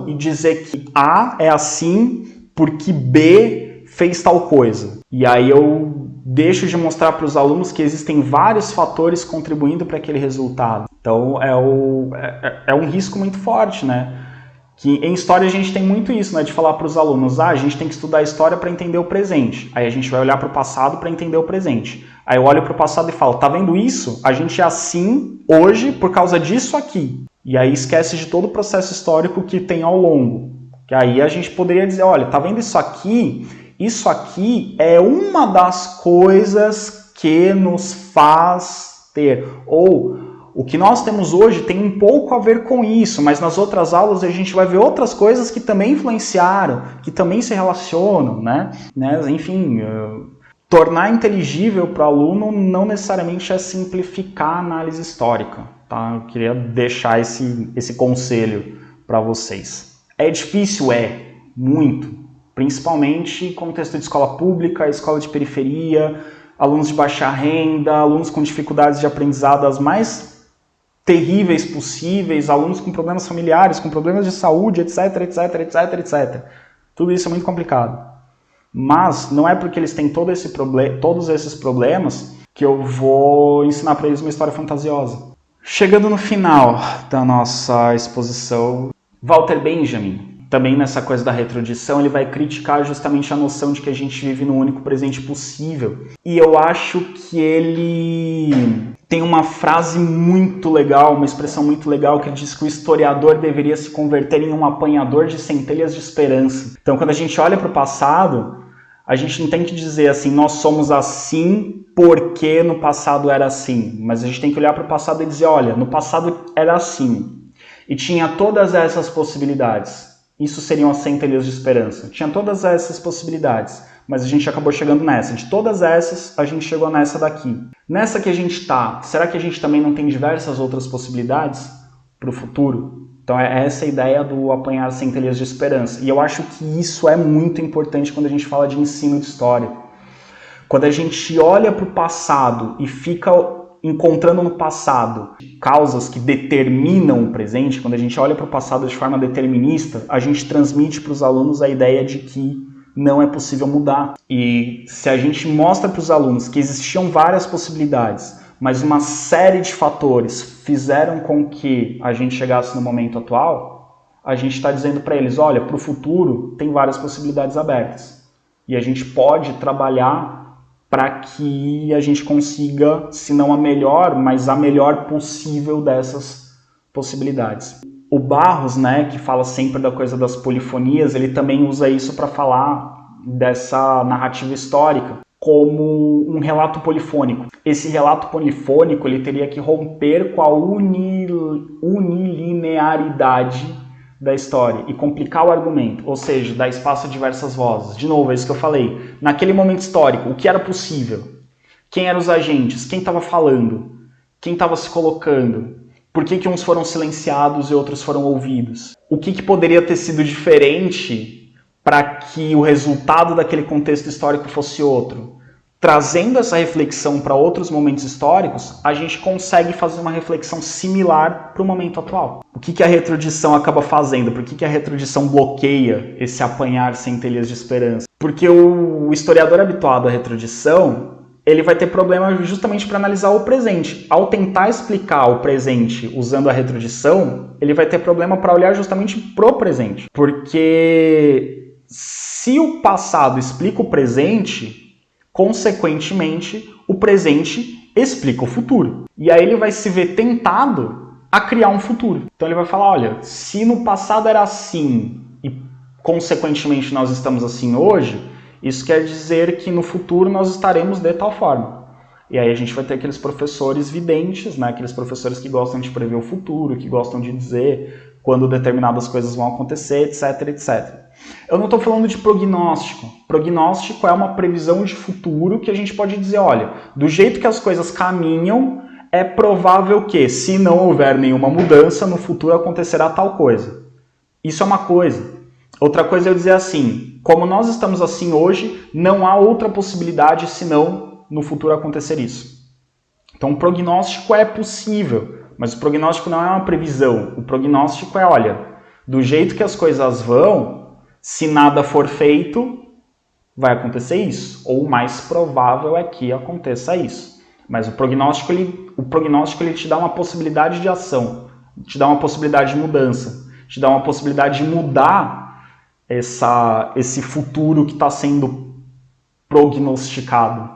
[SPEAKER 1] e dizer que A é assim porque B fez tal coisa. E aí eu deixo de mostrar para os alunos que existem vários fatores contribuindo para aquele resultado. Então é um risco muito forte, né? Que em história a gente tem muito isso, né, de falar para os alunos, a gente tem que estudar a história para entender o presente. Aí a gente vai olhar para o passado para entender o presente. Aí eu olho para o passado e falo, tá vendo isso? A gente é assim hoje por causa disso aqui. E aí esquece de todo o processo histórico que tem ao longo. Que aí a gente poderia dizer, olha, tá vendo isso aqui? Isso aqui é uma das coisas que nos faz ter. Ou o que nós temos hoje tem um pouco a ver com isso, mas nas outras aulas a gente vai ver outras coisas que também influenciaram, que também se relacionam, né? Enfim, tornar inteligível para o aluno não necessariamente é simplificar a análise histórica, tá? Eu queria deixar esse conselho para vocês. É difícil? Muito. Principalmente contexto de escola pública, escola de periferia, alunos de baixa renda, alunos com dificuldades de aprendizado as mais terríveis possíveis, alunos com problemas familiares, com problemas de saúde, etc. Tudo isso é muito complicado. Mas não é porque eles têm todos esses problemas que eu vou ensinar para eles uma história fantasiosa. Chegando no final da nossa exposição, Walter Benjamin, também nessa coisa da retroedição, ele vai criticar justamente a noção de que a gente vive no único presente possível. E eu acho que ele tem uma frase muito legal, uma expressão muito legal, que ele diz que o historiador deveria se converter em um apanhador de centelhas de esperança. Então, quando a gente olha para o passado, a gente não tem que dizer assim, nós somos assim porque no passado era assim. Mas a gente tem que olhar para o passado e dizer, olha, no passado era assim. E tinha todas essas possibilidades. Isso seriam as centelhas de esperança. Tinha todas essas possibilidades. mas a gente acabou chegando nessa. De todas essas, a gente chegou nessa daqui. Nessa que a gente está, será que a gente também não tem diversas outras possibilidades para o futuro? Então é essa a ideia do apanhar centelhas de esperança. E eu acho que isso é muito importante quando a gente fala de ensino de história. Quando a gente olha para o passado e fica encontrando no passado causas que determinam o presente, quando a gente olha para o passado de forma determinista, a gente transmite para os alunos a ideia de que não é possível mudar. E se a gente mostra para os alunos que existiam várias possibilidades, mas uma série de fatores fizeram com que a gente chegasse no momento atual, a gente está dizendo para eles, olha, para o futuro tem várias possibilidades abertas. E a gente pode trabalhar para que a gente consiga, se não a melhor, mas a melhor possível dessas possibilidades. O Barros, né, que fala sempre da coisa das polifonias, ele também usa isso para falar dessa narrativa histórica como um relato polifônico. Esse relato polifônico ele teria que romper com a unilinearidade da história e complicar o argumento, ou seja, dar espaço a diversas vozes. De novo, é isso que eu falei. Naquele momento histórico, o que era possível? Quem eram os agentes? Quem estava falando? Quem estava se colocando? Por que uns foram silenciados e outros foram ouvidos? O que poderia ter sido diferente para que o resultado daquele contexto histórico fosse outro? Trazendo essa reflexão para outros momentos históricos, a gente consegue fazer uma reflexão similar para o momento atual. O que a retrodição acaba fazendo? Por que a retrodição bloqueia esse apanhar centelhas de esperança? Porque o historiador habituado à retrodição, ele vai ter problema justamente para analisar o presente. Ao tentar explicar o presente usando a retrodição, ele vai ter problema para olhar justamente pro presente. Porque se o passado explica o presente, consequentemente, o presente explica o futuro. E aí ele vai se ver tentado a criar um futuro. Então ele vai falar, olha, se no passado era assim e consequentemente nós estamos assim hoje, isso quer dizer que no futuro nós estaremos de tal forma. E aí a gente vai ter aqueles professores videntes, né? Aqueles professores que gostam de prever o futuro, que gostam de dizer quando determinadas coisas vão acontecer, etc, etc. Eu não estou falando de prognóstico. Prognóstico é uma previsão de futuro que a gente pode dizer, olha, do jeito que as coisas caminham, é provável que, se não houver nenhuma mudança, no futuro acontecerá tal coisa. Isso é uma coisa. Outra coisa é eu dizer assim, como nós estamos assim hoje, não há outra possibilidade senão no futuro acontecer isso. Então o prognóstico é possível, mas o prognóstico não é uma previsão. O prognóstico é, olha, do jeito que as coisas vão, se nada for feito, vai acontecer isso. Ou o mais provável é que aconteça isso. Mas o prognóstico ele te dá uma possibilidade de ação, te dá uma possibilidade de mudança, te dá uma possibilidade de mudar esse futuro que está sendo prognosticado.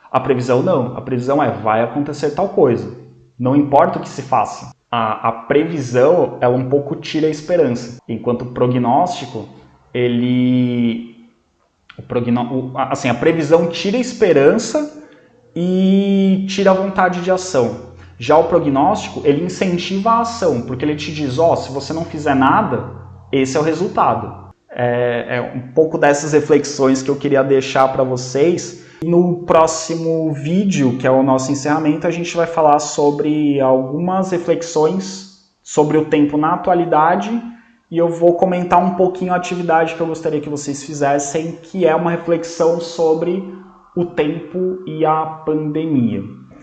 [SPEAKER 1] A previsão não. A previsão é, vai acontecer tal coisa. Não importa o que se faça. A previsão, ela um pouco tira a esperança. Enquanto o prognóstico, a previsão tira a esperança e tira a vontade de ação. Já o prognóstico, ele incentiva a ação, porque ele te diz, se você não fizer nada, esse é o resultado. É um pouco dessas reflexões que eu queria deixar para vocês. No próximo vídeo, que é o nosso encerramento, a gente vai falar sobre algumas reflexões sobre o tempo na atualidade e eu vou comentar um pouquinho a atividade que eu gostaria que vocês fizessem, que é uma reflexão sobre o tempo e a pandemia.